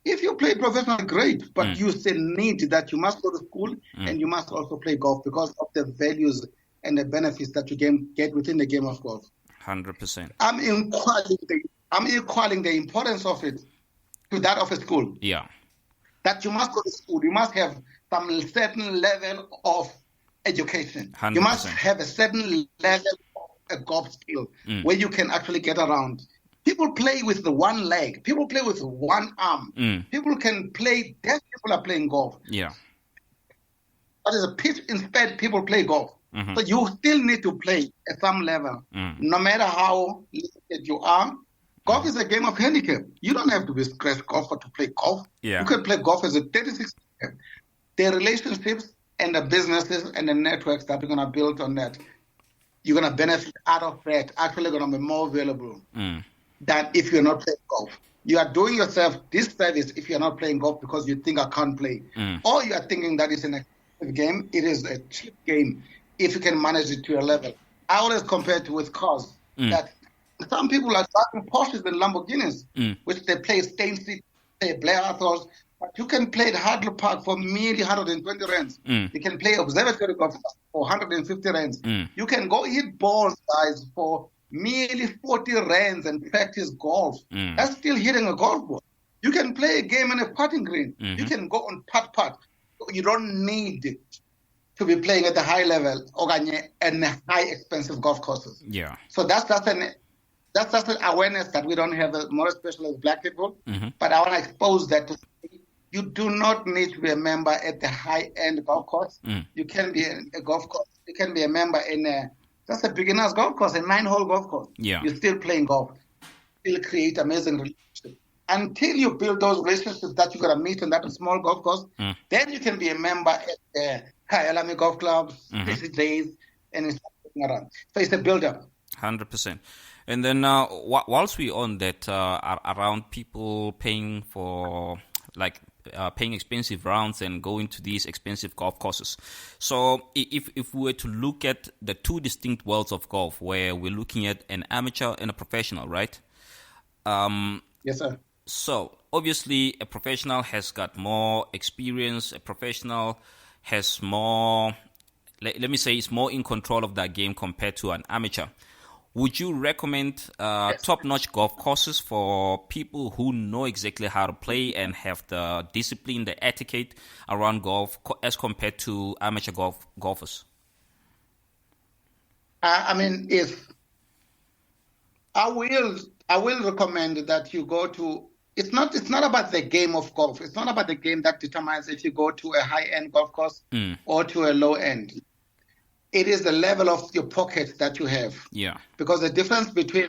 S6: if you play professional, great, but you still need that you must go to school and you must also play golf because of the values and the benefits that you get within the game of golf.
S3: 100%.
S6: I'm equaling the importance of it to that of a school.
S3: Yeah.
S6: That you must go to school. You must have some certain level of education.
S3: 100%.
S6: You must have a certain level of a golf skill where you can actually get around. People play with the one leg. People play with one arm. People can play. Deaf people are playing golf.
S3: Yeah.
S6: But as a pitch instead, people play golf. So you still need to play at some level, no matter how limited you are. Golf is a game of handicap. You don't have to be a scratch golfer to play golf.
S3: Yeah.
S6: You can play golf as a 36. The relationships and the businesses and the networks that you're going to build on that, you're going to benefit out of that, actually going to be more valuable than if you're not playing golf. You are doing yourself disservice if you're not playing golf because you think I can't play. Or you are thinking that it's an expensive game. It is a cheap game if you can manage it to a level. I always compare it with cars that some people are driving Porsches and Lamborghinis, which they play Stain City, play Blair Arthurs, but you can play at Hadley Park for merely 120 rands. You can play Observatory Golf for 150 rands. You can go hit balls, guys, for merely 40 rands and practice golf. That's still hitting a golf ball. You can play a game in a putting green. You can go on putt. You don't need to be playing at the high level or in high expensive golf courses.
S3: Yeah.
S6: So that's an awareness that we don't have, more especially as black people. But I want to expose that to say, you do not need to be a member at the high-end golf course. You can be a golf course. You can be a member in just a beginner's golf course, a 9-hole golf course.
S3: Yeah.
S6: You're still playing golf. Still create amazing relationships. Until you build those relationships that you're going to meet on that small golf course, then you can be a member at the Kyalami Golf Clubs, PCJs, and it's around. So it's a build-up.
S3: 100%. And then whilst we're on that, around people paying for, paying expensive rounds and going to these expensive golf courses. So if we were to look at the two distinct worlds of golf, where we're looking at an amateur and a professional, right?
S6: Yes, sir.
S3: So obviously a professional has got more experience. A professional has more, let me say, is more in control of that game compared to an amateur. Would you recommend top-notch golf courses for people who know exactly how to play and have the discipline, the etiquette around golf as compared to amateur golfers?
S6: I mean, if I will recommend that you go to. It's not about the game of golf. It's not about the game that determines if you go to a high-end golf course or to a low-end. It is the level of your pocket that you have. Yeah. Because the difference between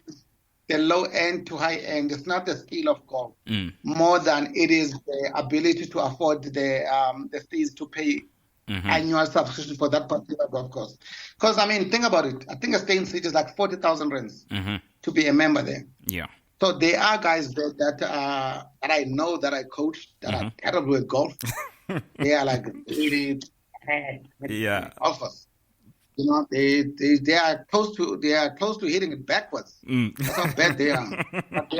S6: the low end to high end is not the skill of golf, more than it is the ability to afford the fees to pay annual subscription for that particular golf course. Because, I mean, think about it. I think a Stain City is like 40,000 rands to be a member there. Yeah. So there are guys there that I know, that I coach, that are terrible with golf. They are like really golfers. You know, they are close to hitting it backwards. That's how bad they are. But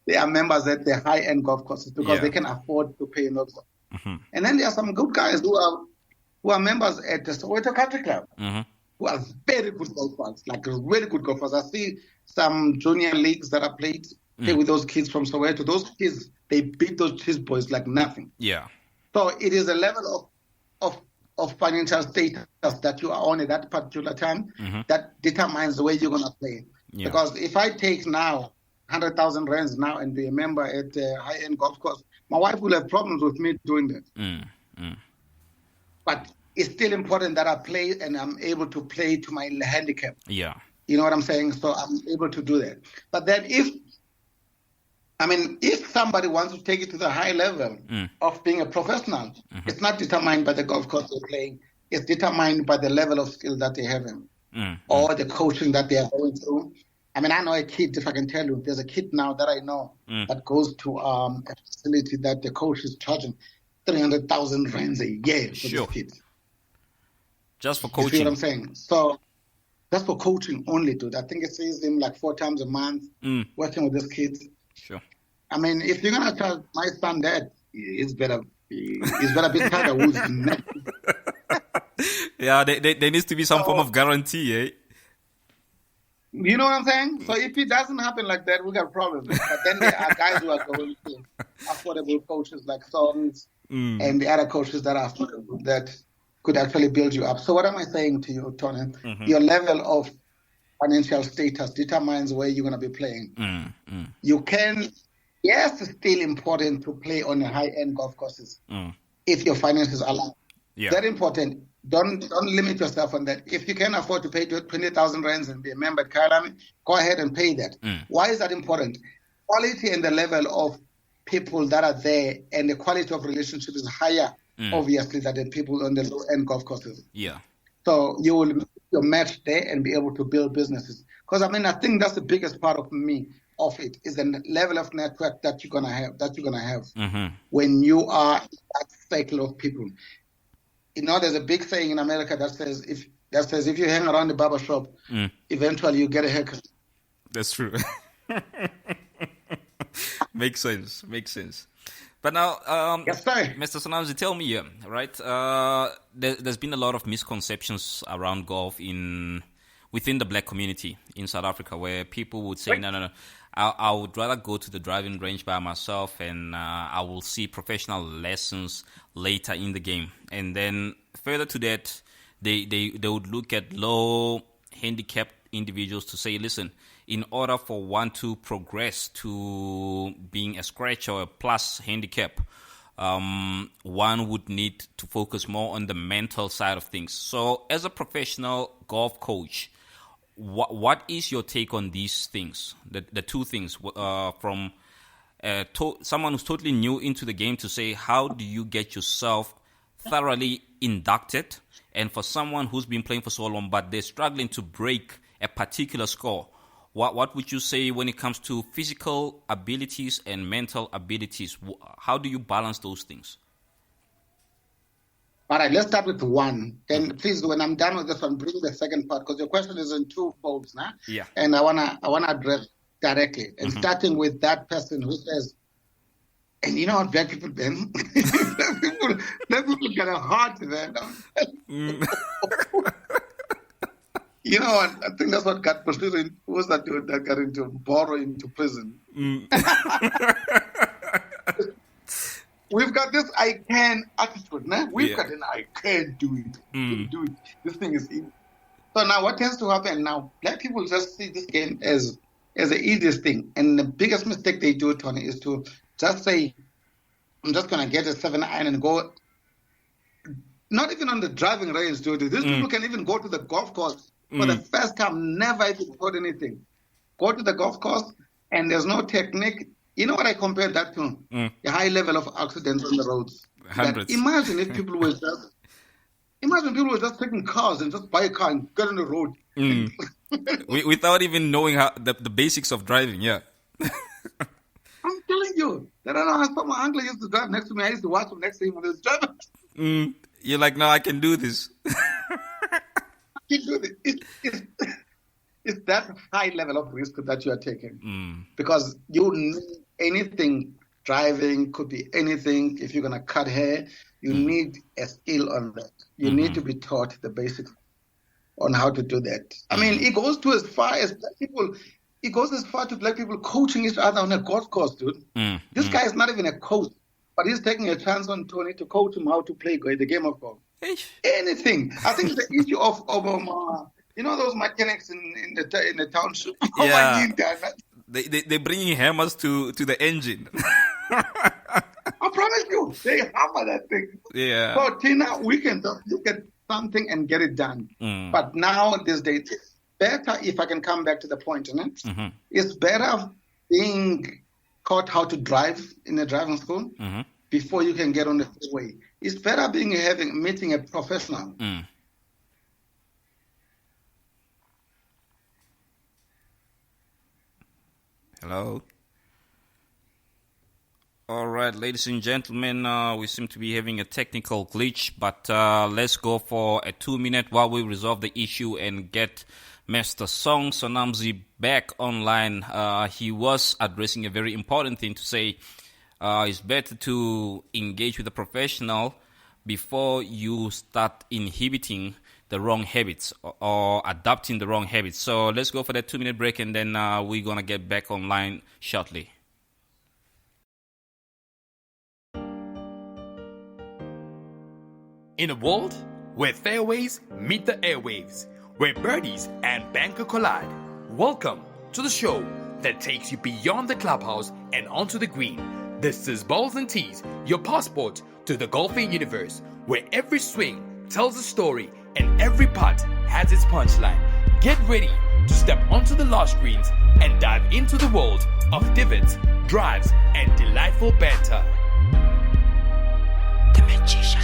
S6: they are members at the high end golf courses because they can afford to pay those. And then there are some good guys who are members at the Soweto Country Club who are very good golfers, like really good golfers. I see some junior leagues that are played with those kids from Soweto. Those kids, they beat those cheese boys like nothing. Yeah. So it is a level of financial status that you are on at that particular time that determines the way you're going to play. Yeah. Because if I take now 100,000 rands now and be a member at a high-end golf course, my wife will have problems with me doing that. But it's still important that I play and I'm able to play to my handicap. Yeah. You know what I'm saying? So I'm able to do that. But then if somebody wants to take it to the high level of being a professional, it's not determined by the golf course they're playing. It's determined by the level of skill that they have or the coaching that they are going through. I mean, I know a kid, if I can tell you, there's a kid now that I know that goes to a facility that the coach is charging 300,000 rands a year for this kid.
S3: Just for coaching?
S6: You see what I'm saying? So that's for coaching only, dude. I think it saves him like 4 times a month working with this kid. Sure. I mean, if you're gonna tell my son that, it's better be Tiger Woods.
S3: Yeah, there needs to be some form of guarantee, eh?
S6: You know what I'm saying? So if it doesn't happen like that, we got problems. But then there are guys who are going to affordable coaches like Songs and the other coaches that are affordable. That could actually build you up. So what am I saying to you, Tony? Your level of financial status determines where you're going to be playing. You can, yes, it's still important to play on the high-end golf courses if your finances allow.
S3: Yeah.
S6: Very important. Don't limit yourself on that. If you can afford to pay 20,000 rands and be a member at Kyalami, go ahead and pay that. Why is that important? Quality and the level of people that are there and the quality of relationship is higher, obviously, than the people on the low-end golf courses.
S3: Yeah.
S6: So you will make your match there and be able to build businesses. Because, I mean, I think that's the biggest part of it, is the level of network that you're going to have when you are in that cycle of people. You know, there's a big saying in America that says if you hang around the barber shop, eventually you get a haircut.
S3: That's true. Makes sense. But now,
S6: Yes, sir.
S3: Mr. Sonamzi, tell me, right? There's been a lot of misconceptions around golf within the black community in South Africa, where people would say, no, I would rather go to the driving range by myself, and I will see professional lessons later in the game. And then further to that, they would look at low handicapped individuals to say, listen, in order for one to progress to being a scratch or a plus handicap, one would need to focus more on the mental side of things. So as a professional golf coach, what is your take on these things, the two things, from someone who's totally new into the game to say, how do you get yourself thoroughly inducted, and for someone who's been playing for so long but they're struggling to break a particular score, what would you say when it comes to physical abilities and mental abilities? How do you balance those things?
S6: All right, let's start with one. Then please, when I'm done with this one, bring the second part, because your question is in two folds, nah?
S3: Yeah.
S6: And I wanna address directly. And starting with that person who says, and you know what black people then? black people get a heart then. You know what? I think that's what got Bashir, who was that dude that got into borrow into prison? We've got this I can attitude, nah? We've got an I can do it. Do it. This thing is easy. So now what tends to happen now, black people just see this game as the easiest thing. And the biggest mistake they do, Tony, is to just say, I'm just going to get a 7-iron and go. Not even on the driving range, dude. These people can even go to the golf course for the first time, never even taught anything. Go to the golf course and there's no technique. You know what I compare that to? The high level of accidents on the roads.
S3: Hundreds.
S6: Imagine if people were just taking cars and just buy a car and get on the road.
S3: Without even knowing how the basics of driving, yeah.
S6: I'm telling you. I don't know how my uncle used to drive next to me. I used to watch him next to him when he was driving.
S3: You're like, no, I can do this.
S6: It's that high level of risk that you are taking. Because you need anything. Driving could be anything. If you're going to cut hair, you need a skill on that. You need to be taught the basics on how to do that. I mean, it goes to as far as black people. It goes as far to black people coaching each other on a golf course, dude. This guy is not even a coach, but he's taking a chance on Tony to coach him how to play the game of golf. Anything. I think the issue of you know those mechanics in the township.
S3: Yeah. They're bringing hammers to the engine.
S6: I promise you, they hammer that thing.
S3: Yeah.
S6: So Tina, we can just look at something and get it done. But now these days, it's better, if I can come back to the point, it's better being taught how to drive in a driving school before you can get on the freeway. It's better meeting a professional.
S3: Hello. All right, ladies and gentlemen, we seem to be having a technical glitch, but let's go for a 2-minute while we resolve the issue and get Mr. Song Sonamzi back online. He was addressing a very important thing to say. It's better to engage with a professional before you start inhibiting the wrong habits or adopting the wrong habits. So let's go for that 2-minute break, and then we're going to get back online shortly.
S2: In a world where fairways meet the airwaves, where birdies and banker collide. Welcome to the show that takes you beyond the clubhouse and onto the green. This is Balls and Tees, your passport to the golfing universe, where every swing tells a story and every putt has its punchline. Get ready to step onto the lush greens and dive into the world of divots, drives, and delightful banter. The Magician.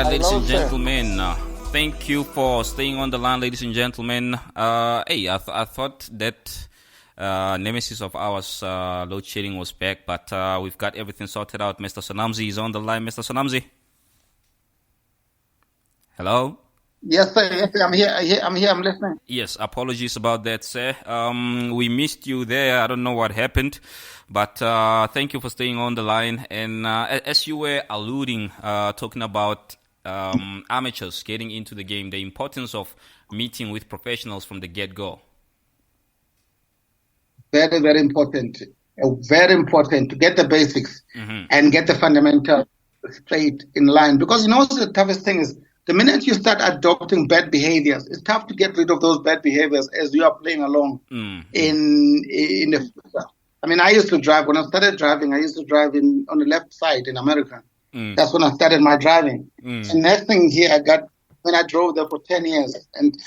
S3: Ladies and gentlemen, thank you for staying on the line, ladies and gentlemen. I thought that nemesis of ours, load shedding, was back, but we've got everything sorted out. Mr. Sonamzi is on the line. Mr. Sonamzi, hello.
S6: Yes, sir. Yes, sir. I'm here. I'm listening.
S3: Yes, apologies about that, sir. We missed you there. I don't know what happened, but thank you for staying on the line. And as you were alluding, talking about amateurs getting into the game, the importance of meeting with professionals from the get-go.
S6: Very, very important. Very important to get the basics and get the fundamentals straight in line. Because the toughest thing is the minute you start adopting bad behaviors, it's tough to get rid of those bad behaviors as you are playing along in the future. I mean, I used to drive, when I started driving, I used to drive on the left side in America. That's when I started my driving. And next thing here, I drove there for 10 years. And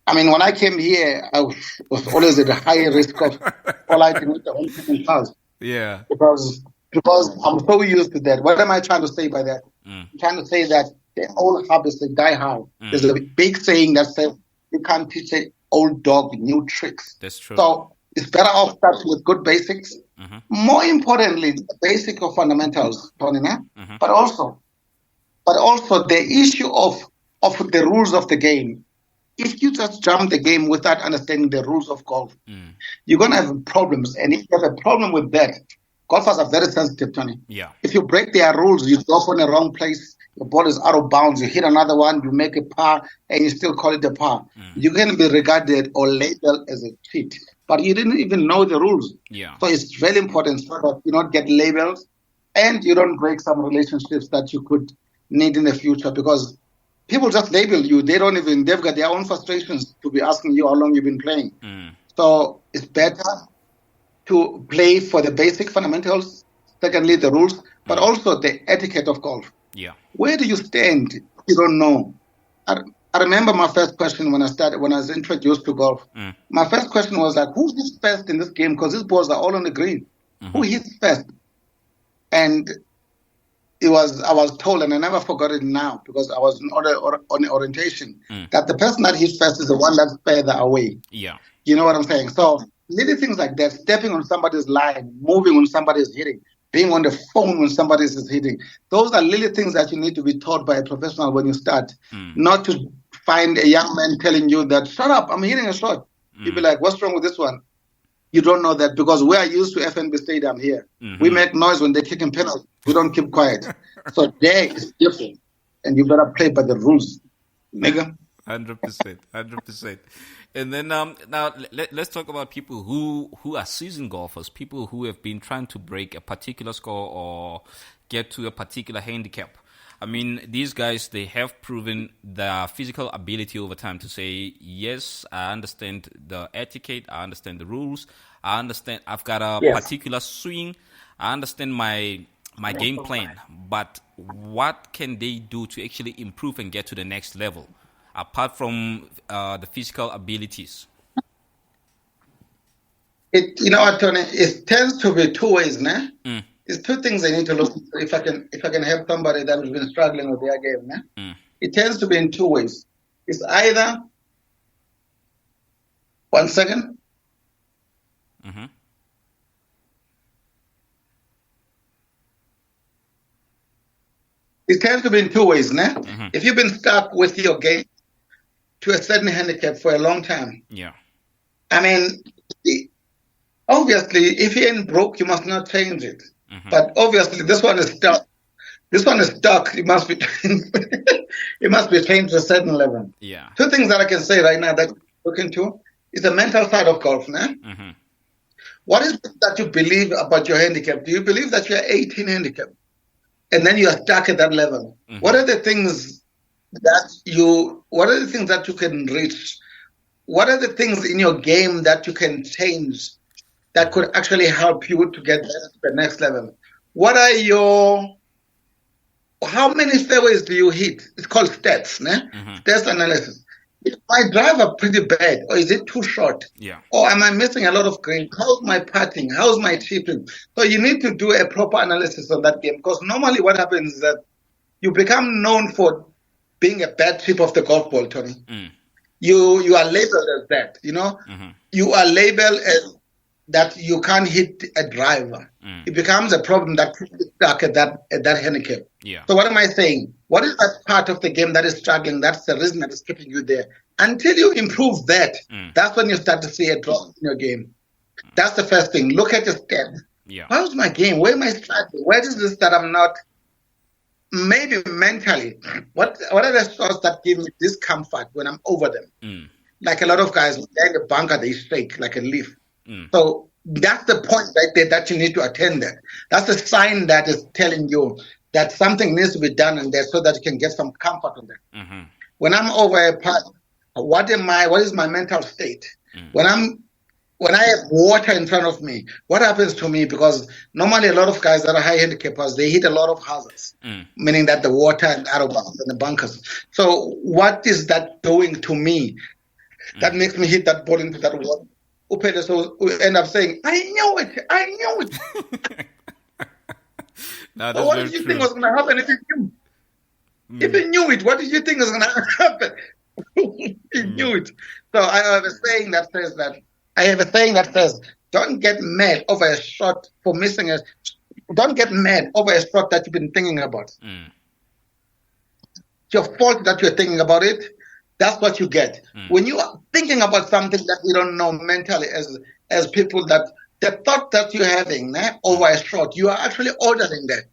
S6: I mean, when I came here, I was always at a higher risk of colliding with the oncoming cars.
S3: Yeah.
S6: Because I'm so used to that. What am I trying to say by that? I'm trying to say that the old habits, they die hard. There's a big saying that says you can't teach an old dog new tricks.
S3: That's true.
S6: So it's better off starting with good basics. More importantly, the basic of fundamentals, Tony, but also the issue of the rules of the game. If you just jump the game without understanding the rules of golf, you're going to have problems. And if you have a problem with that, golfers are very sensitive, Tony.
S3: Yeah.
S6: If you break their rules, you golf in the wrong place, your ball is out of bounds, you hit another one, you make a par, and you still call it a par. You can be regarded or labeled as a cheat. But you didn't even know the rules. Yeah. So it's really important so that you don't get labels and you don't break some relationships that you could need in the future, because people just label you. They've got their own frustrations to be asking you how long you've been playing. So it's better to play for the basic fundamentals, secondly, the rules, but also the etiquette of golf.
S3: Yeah.
S6: Where do you stand if you don't know? I remember my first question when I was introduced to golf. My first question was like, who hits first in this game? Because these balls are all on the green. Who hits first? And I was told, and I never forgot it now because I was on orientation, that the person that hits first is the one that's further away.
S3: Yeah.
S6: You know what I'm saying? So little things like that, stepping on somebody's line, moving when somebody is hitting, being on the phone when somebody is hitting. Those are little things that you need to be taught by a professional when you start. Not to find a young man telling you that, shut up, I'm hitting a shot. You'll be like, what's wrong with this one? You don't know that because we are used to FNB Stadium here. We make noise when they're kicking penalties. We don't keep quiet. So there is different. And you better play by the rules, nigga.
S3: 100%. And then now let's talk about people who are seasoned golfers, people who have been trying to break a particular score or get to a particular handicap. I mean, these guys, they have proven their physical ability over time to say, yes, I understand the etiquette, I understand the rules, I understand I've got a particular swing, I understand my game plan, but what can they do to actually improve and get to the next level, apart from the physical abilities?
S6: You know what, Tony? It tends to be two ways, nah? It's two things I need to look into if I can help somebody that has been struggling with their game, nah? It tends to be in two ways. It's either 1 second. It tends to be in two ways, nah? If you've been stuck with your game to a certain handicap for a long time, I mean, obviously, if you ain't broke, you must not change it. But obviously, this one is stuck. This one is stuck. It must be it must be changed to a certain level. Two things that I can say right now that you look into is the mental side of golf, nah? What is it that you believe about your handicap? Do you believe that you're 18 handicap and then you are stuck at that level? What are the things that you can reach? What are the things in your game that you can change that could actually help you to get to the next level? How many fairways do you hit? It's called stats, né? Stats analysis. Is my driver pretty bad, or is it too short? Or am I missing a lot of green? How's my putting? How's my chipping? So you need to do a proper analysis on that game, because normally what happens is that you become known for being a bad chip of the golf ball, Tony. You are labeled as that, you know? You are labeled as that you can't hit a driver. It becomes a problem that puts you stuck at that handicap. So what am I saying? What is that part of the game that is struggling? That's the reason that is keeping you there. Until you improve that, that's when you start to see a drop in your game. That's the first thing. Look at your stats. How's my game? Where am I struggling? Where is this that I'm not? Maybe mentally. What are the shots that give me discomfort when I'm over them? Like a lot of guys, they're in the bunker, they shake like a leaf. So that's the point right there that you need to attend that. That's a sign that is telling you that something needs to be done in there so that you can get some comfort on that. When I'm over a part, what is my mental state? When I have water in front of me, what happens to me? Because normally a lot of guys that are high handicappers, they hit a lot of hazards, meaning that the water and out of bounds and the bunkers. So what is that doing to me that makes me hit that ball into that water? So we end up saying, I knew it.
S3: No,
S6: so what did you think was going to happen if you knew? If you knew it, what did you think was going to happen? You knew it. So I have a saying that says, don't get mad over a shot for missing it. Don't get mad over a shot that you've been thinking about. It's your fault that you're thinking about it. That's what you get. When you are thinking about something that we don't know mentally as people, that the thought that you're having over a shot, you are actually ordering that.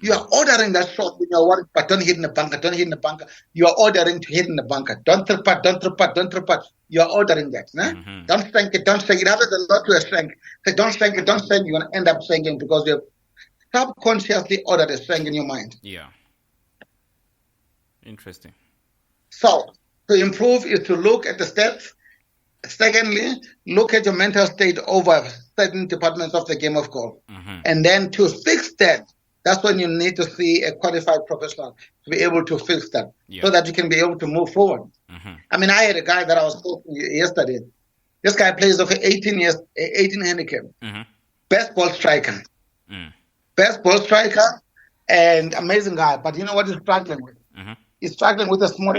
S6: You are ordering that shot when you're worried, but don't hit in the bunker, You are ordering to hit in the bunker. Don't trip putt. You are ordering that. Don't shank it. It happens a lot to a shank. Say, don't shank it. You're going to end up shanking because you have subconsciously ordered a shank in your mind.
S3: Interesting.
S6: So, to improve is to look at the stats. Secondly, look at your mental state over certain departments of the game of golf. And then to fix that, that's when you need to see a qualified professional to be able to fix that, so that you can be able to move forward. I mean, I had a guy that I was talking to yesterday. This guy plays over 18 years, 18 handicap, best ball striker, and amazing guy. But you know what he's struggling with? He's struggling with a small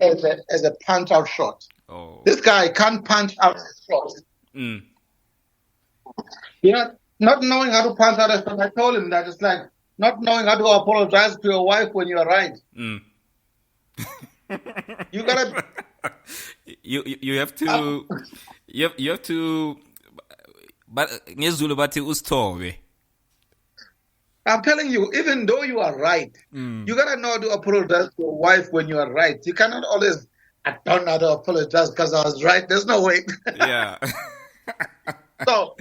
S6: as a punch out shot.
S3: Oh.
S6: This guy can't punch out shots. You know, not knowing how to punch out a shot. I told him that it's like not knowing how to apologize to your wife when you are right. You gotta.
S3: You have to. You have to. But ngezulu bathi usithobe.
S6: I'm telling you, even though you are right, you gotta know how to apologize to your wife when you are right. You cannot always. I don't know how to apologize because I was right. There's no way.
S3: Yeah.
S6: So,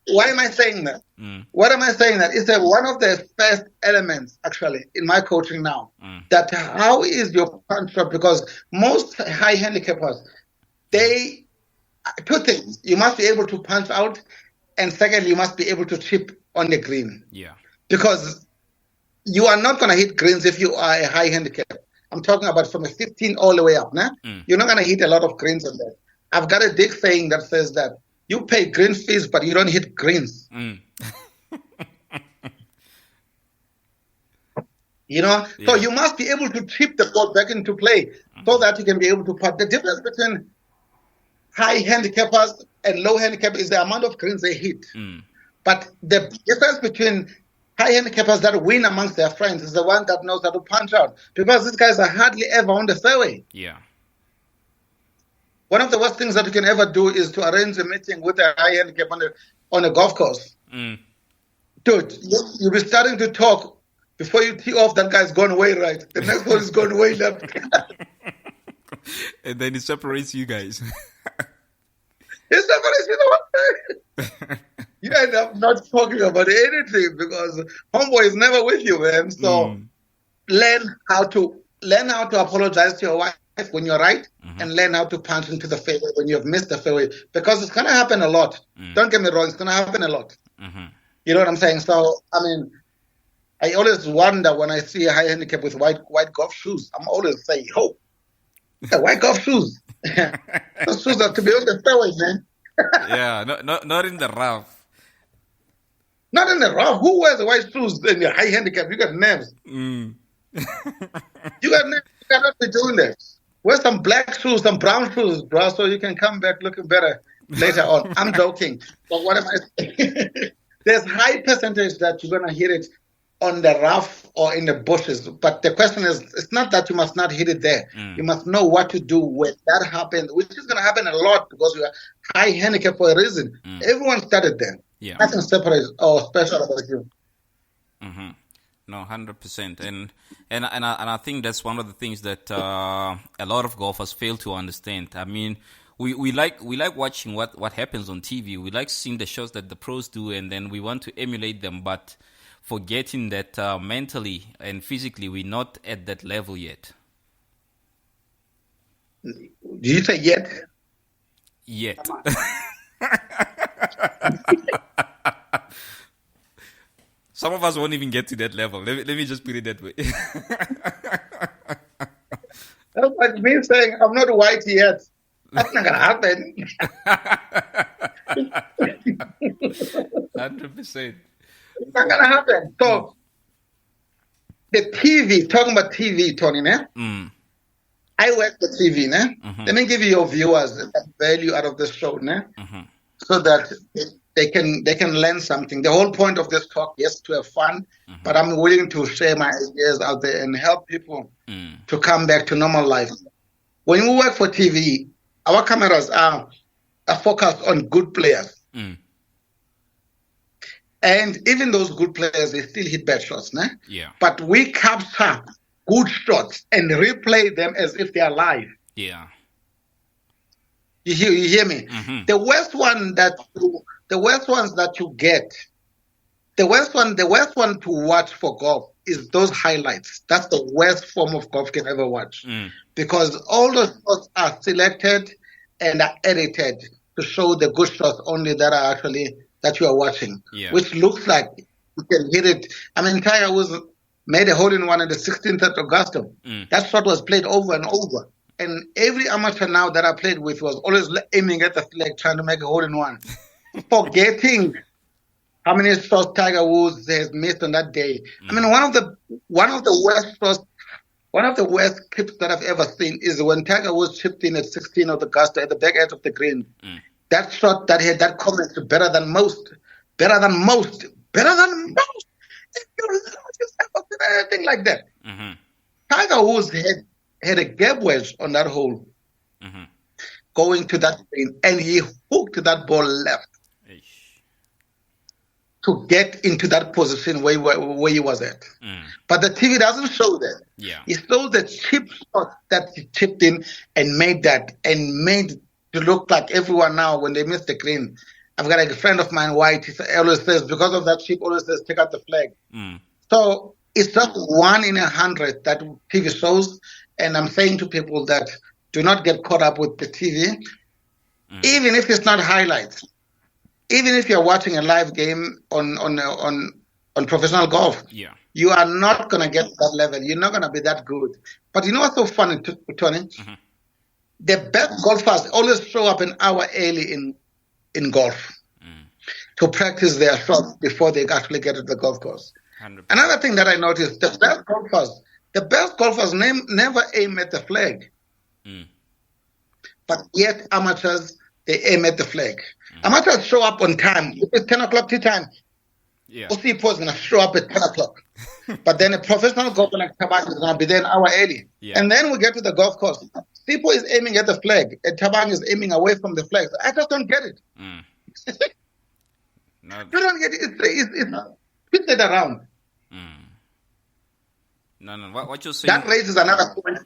S6: why am I saying that? What am I saying that? It's one of the first elements, actually, in my coaching now. That how is your punch up? Because most high handicappers, two things. You must be able to punch out, and secondly, you must be able to chip on the green.
S3: Yeah.
S6: Because you are not going to hit greens if you are a high handicap. I'm talking about from a 15 all the way up. Nah? You're not going to hit a lot of greens on that. I've got a big saying that says that you pay green fees, but you don't hit greens. You know? Yeah. So you must be able to chip the ball back into play so that you can be able to putt. The difference between high handicappers and low handicap is the amount of greens they hit. But the difference between high handicappers that win amongst their friends is the one that knows how to punch out. Because these guys are hardly ever on the fairway.
S3: Yeah.
S6: One of the worst things that you can ever do is to arrange a meeting with a high handicap on a golf course. Dude, you'll be starting to talk before you tee off. That guy's gone way right. The next one is gone way left.
S3: And then it separates you guys.
S6: It separates you the one time. You end up not talking about anything because homeboy is never with you, man. So learn how to apologize to your wife when you're right, and learn how to punch into the fairway when you have missed the fairway, because it's going to happen a lot. Don't get me wrong, it's going to happen a lot. You know what I'm saying? So, I mean, I always wonder when I see a high handicap with white golf shoes. I'm always saying, "Oh, white golf shoes." Those shoes are to be on the fairway, man.
S3: Yeah, not in the rough.
S6: Not in the rough. Who wears white shoes in your high handicap? You got nerves. You got nerves. You cannot be doing that. Wear some black shoes, some brown shoes, bro, so you can come back looking better later on. I'm joking. But what am I saying? There's high percentage that you're going to hit it on the rough or in the bushes. But the question is, it's not that you must not hit it there. You must know what to do when that happens, which is going to happen a lot because you are high handicap for a reason. Everyone started there.
S3: Yeah.
S6: Nothing separate or special about you.
S3: No, 100%, and I think that's one of the things that a lot of golfers fail to understand. I mean, we like watching what happens on TV. We like seeing the shows that the pros do, and then we want to emulate them, but forgetting that mentally and physically we're not at that level yet.
S6: Do you say yet?
S3: Yet. Some of us won't even get to that level. Let me just put it that way.
S6: That's like me saying, I'm not white yet. That's not going to happen.
S3: 100%.
S6: It's not going to happen. So, the TV, talking about TV, Tony, né? I work with TV, né? Let me give you your viewers the value out of this show, né? So that they can learn something. The whole point of this talk is to have fun, but I'm willing to share my ideas out there and help people to come back to normal life. When we work for TV, our cameras are focused on good players. And even those good players, they still hit bad shots, né?
S3: Yeah.
S6: But we capture good shots and replay them as if they are live.
S3: Yeah.
S6: You hear me? The worst ones that you get, the worst one to watch for golf is those highlights. That's the worst form of golf you can ever watch, because all those shots are selected and are edited to show the good shots only that are actually that you are watching, which looks like You can hit it. I mean, Tiger Woods made a hole-in-one on the 16th of Augusta. That shot was played over and over. And every amateur now that I played with was always aiming at the flag, trying to make a hole-in-one. Forgetting how many shots Tiger Woods has missed on that day. I mean, one of the worst clips that I've ever seen is when Tiger Woods chipped in at 16 of Augusta at the back edge of the green. That shot that had that comment, better than most. If you lose yourself, anything like that. Tiger Woods had a gap wedge on that hole, going to that green, and he hooked that ball left to get into that position where he was at. But the TV doesn't show that. It shows the chip shot that he chipped in and made to look like everyone now when they miss the green. I've got a friend of mine, White, he always says, because of that chip, always says, take out the flag. So it's just 1 in 100 that TV shows. And I'm saying to people that do not get caught up with the TV, even if it's not highlights. Even if you're watching a live game on professional golf, you are not going to get that level. You're not going to be that good. But you know what's so funny, Tony? The best golfers always show up an hour early in golf to practice their shots before they actually get to the golf course. 100%. Another thing that I noticed, the best golfers never aim at the flag. But yet amateurs, they aim at the flag. Amateurs show up on time. If it's 10 o'clock tea time, Osipo is going to show up at 10 o'clock. But then a professional golfer like Tabang is going to be there an hour early. And then we get to the golf course. Sipo is aiming at the flag, and Tabang is aiming away from the flag. So I just don't get it. You don't get it. It's split it around.
S3: No. What you're saying...
S6: That raises another point.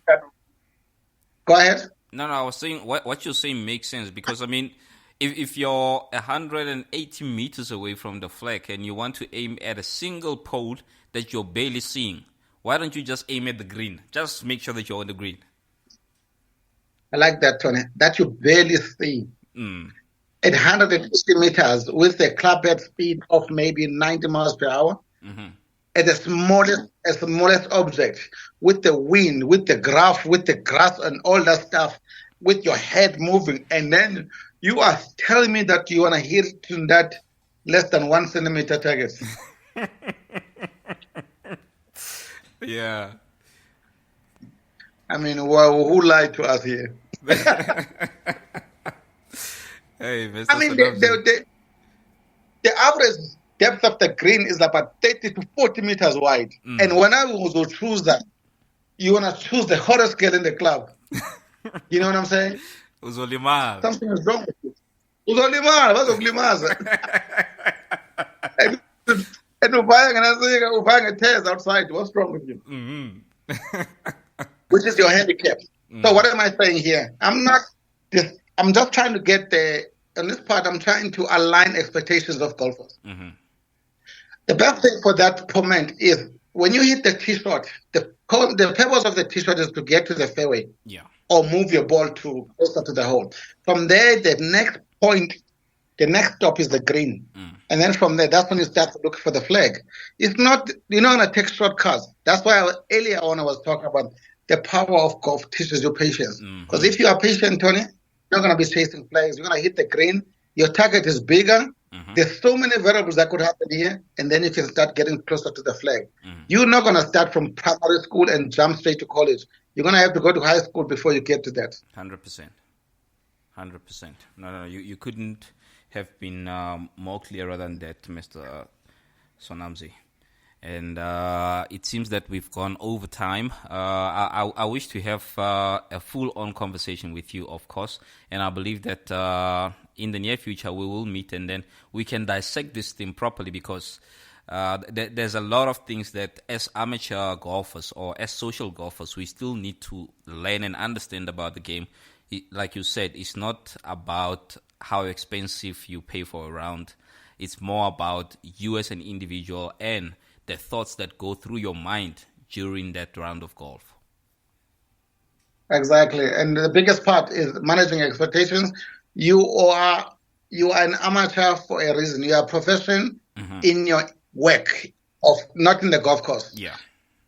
S6: Go ahead.
S3: No, I was saying what you're saying makes sense because, I mean, if you're 180 meters away from the flag and you want to aim at a single pole that you're barely seeing, why don't you just aim at the green? Just make sure that you're on the green.
S6: I like that, Tony. That you barely see. At 150 meters with a club head speed of maybe 90 miles per hour, at the smallest object, with the wind, with the graph, with the grass and all that stuff, with your head moving, and then you are telling me that you want to hit in that less than 1 centimeter target.
S3: Yeah.
S6: I mean, who lied to us here?
S3: Hey, Mr.
S6: I mean, the average depth of the green is about 30 to 40 meters wide. And when I was to choose that, you want to choose the hottest girl in the club. You know what I'm saying?
S3: Uzolimar.
S6: Something is wrong with you. Uzolimar, what's Uzolimar? And Ubang a test outside. What's wrong with you? Which is your handicap. So what am I saying here? I'm just trying to get on this part, I'm trying to align expectations of golfers. The best thing for that comment is when you hit the tee shot, the purpose of the tee shot is to get to the fairway or move your ball to closer to the hole. From there, the next stop is the green. And then from there, that's when you start to look for the flag. It's not, you're not going to take shortcuts. That's why earlier on I was talking about the power of golf teaches you patience. Because if you are patient, Tony, you're not going to be chasing flags. You're going to hit the green. Your target is bigger. There's so many variables that could happen here, and then you can start getting closer to the flag. You're not going to start from primary school and jump straight to college. You're going to have to go to high school before you get to that.
S3: 100%. No, you couldn't have been more clearer than that, Mr. Sonamzi. And it seems that we've gone over time. I wish to have a full-on conversation with you, of course. And I believe that in the near future we will meet and then we can dissect this thing properly because there's a lot of things that as amateur golfers or as social golfers we still need to learn and understand about the game. Like you said, it's not about how expensive you pay for a round. It's more about you as an individual and the thoughts that go through your mind during that round of golf.
S6: Exactly. And the biggest part is managing expectations. You are an amateur for a reason. You are a profession in your work of not in the golf course.
S3: Yeah.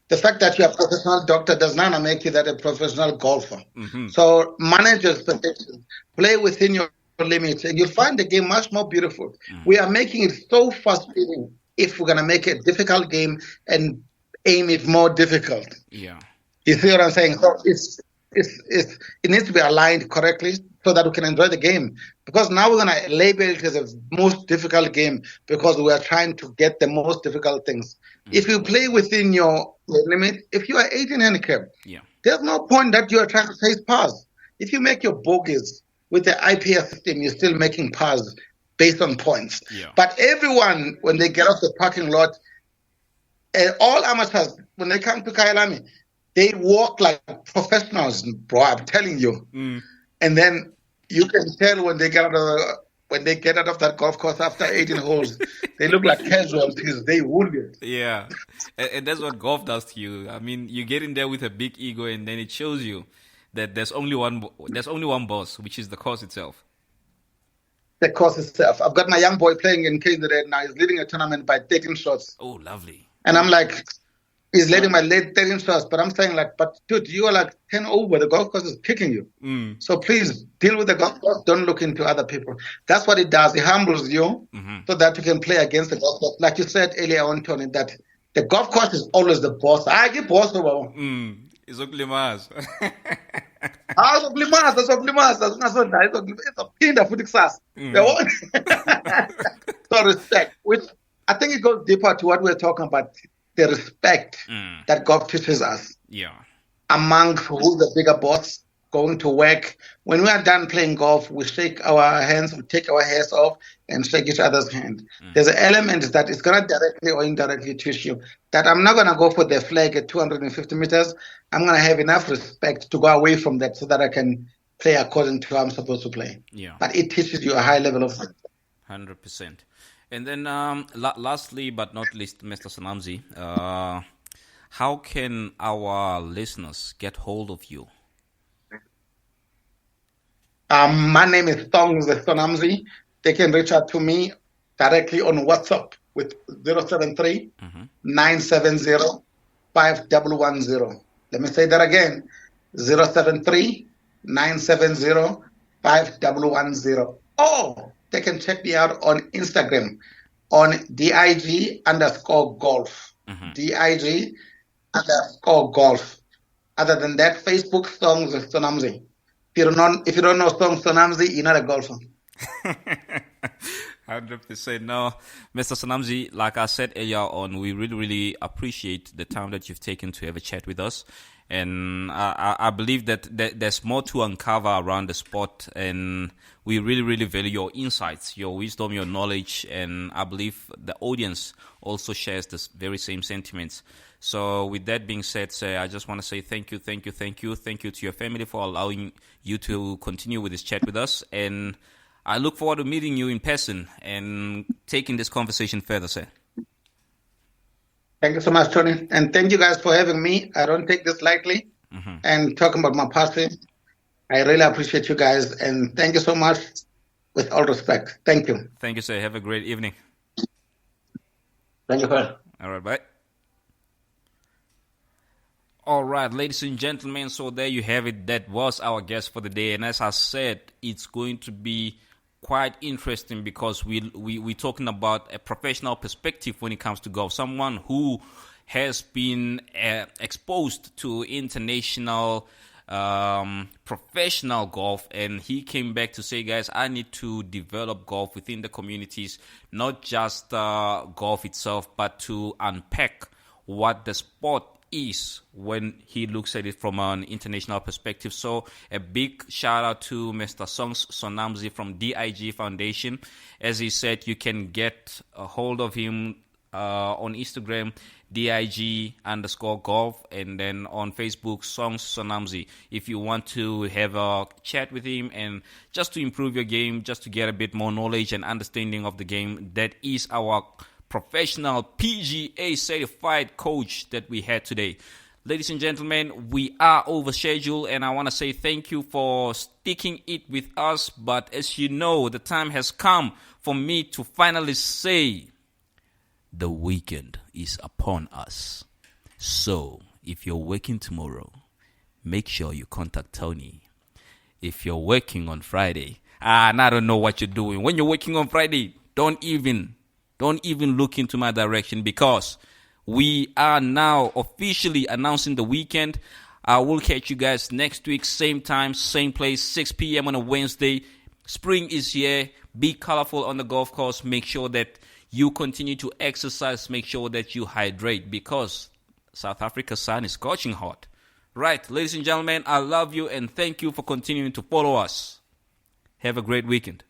S6: The fact that you're a professional doctor does not make you that a professional golfer. So manage your expectations, play within your limits, and you'll find the game much more beautiful. We are making it so frustrating if we're going to make a difficult game and aim it more difficult.
S3: Yeah.
S6: You see what I'm saying? So it needs to be aligned correctly so that we can enjoy the game. Because now we're going to label it as the most difficult game because we are trying to get the most difficult things. If you play within your limit, if you are 18 handicap, there's no point that you are trying to chase pars. If you make your bogeys with the IPS system, you're still making pars based on points. But everyone, when they get off the parking lot, all amateurs, when they come to Kyalami, they walk like professionals, bro. I'm telling you. And then you can tell when they get out of that golf course after 18 holes, they look like casualties. They wounded.
S3: Yeah, and that's what golf does to you. I mean, you get in there with a big ego, and then it shows you that there's only one boss, which is the course itself.
S6: The course itself. I've got my young boy playing in KZN now. He's leading a tournament by 13 shots.
S3: Oh, lovely.
S6: And I'm like, he's leading my late 13 shots, but I'm saying like, but dude, you are like 10 over. The golf course is kicking you. So please deal with the golf course. Don't look into other people. That's what it does. It humbles you so that you can play against the golf course. Like you said earlier on, Tony, that the golf course is always the boss. I get boss.
S3: It's Oblimas.
S6: It's a pinda for success. So respect, which I think it goes deeper to what we're talking about. The respect that golf teaches us among who's the bigger boss, going to work. When we are done playing golf, we shake our hands, we take our hairs off and shake each other's hand. There's an element that is going to directly or indirectly teach you that I'm not going to go for the flag at 250 meters. I'm going to have enough respect to go away from that so that I can play according to how I'm supposed to play. But it teaches you a high level of
S3: 100%. And then lastly but not least, Mr. Sonamzi, how can our listeners get hold of you?
S6: My name is Thongs Sonamzi. They can reach out to me directly on WhatsApp with 073 970 5110. Let me say that again, 073 970 5110. Oh, they can check me out on Instagram on DIG_golf. DIG_golf. Other than that, Facebook, Songs Sonamzi. If you don't know Songs Sonamzi, you're not a golfer.
S3: 100%. No, Mr. Sonamzi, like I said earlier on, we really, really appreciate the time that you've taken to have a chat with us. And I believe that there's more to uncover around the sport, and we really, really value your insights, your wisdom, your knowledge, and I believe the audience also shares the very same sentiments. So with that being said, sir, I just want to say thank you to your family for allowing you to continue with this chat with us, and I look forward to meeting you in person and taking this conversation further, sir.
S6: Thank you so much, Tony. And thank you guys for having me. I don't take this lightly. And talking about my passion, I really appreciate you guys. And thank you so much with all respect. Thank you.
S3: Thank you, sir. Have a great evening.
S6: Thank you, sir.
S3: All right, bye. All right, ladies and gentlemen, so there you have it. That was our guest for the day. And as I said, it's going to be quite interesting because we're talking about a professional perspective when it comes to golf. Someone who has been exposed to international professional golf, and he came back to say, guys, I need to develop golf within the communities, not just golf itself, but to unpack what the sport is when he looks at it from an international perspective. So a big shout out to Mr. Songs Sonamzi from DIG Foundation. As he said, you can get a hold of him on Instagram, DIG_golf, and then on Facebook, Songs Sonamzi. If you want to have a chat with him and just to improve your game, just to get a bit more knowledge and understanding of the game, that is our professional PGA certified coach that we had today. Ladies and gentlemen, we are over schedule, and I want to say thank you for sticking it with us. But as you know, the time has come for me to finally say the weekend is upon us. So, if you're working tomorrow, make sure you contact Tony. If you're working on Friday, and I don't know what you're doing. When you're working on Friday, don't even look into my direction, because we are now officially announcing the weekend. I will catch you guys next week, same time, same place, 6 p.m. on a Wednesday. Spring is here. Be colorful on the golf course. Make sure that you continue to exercise. Make sure that you hydrate, because South Africa's sun is scorching hot. Right, ladies and gentlemen, I love you and thank you for continuing to follow us. Have a great weekend.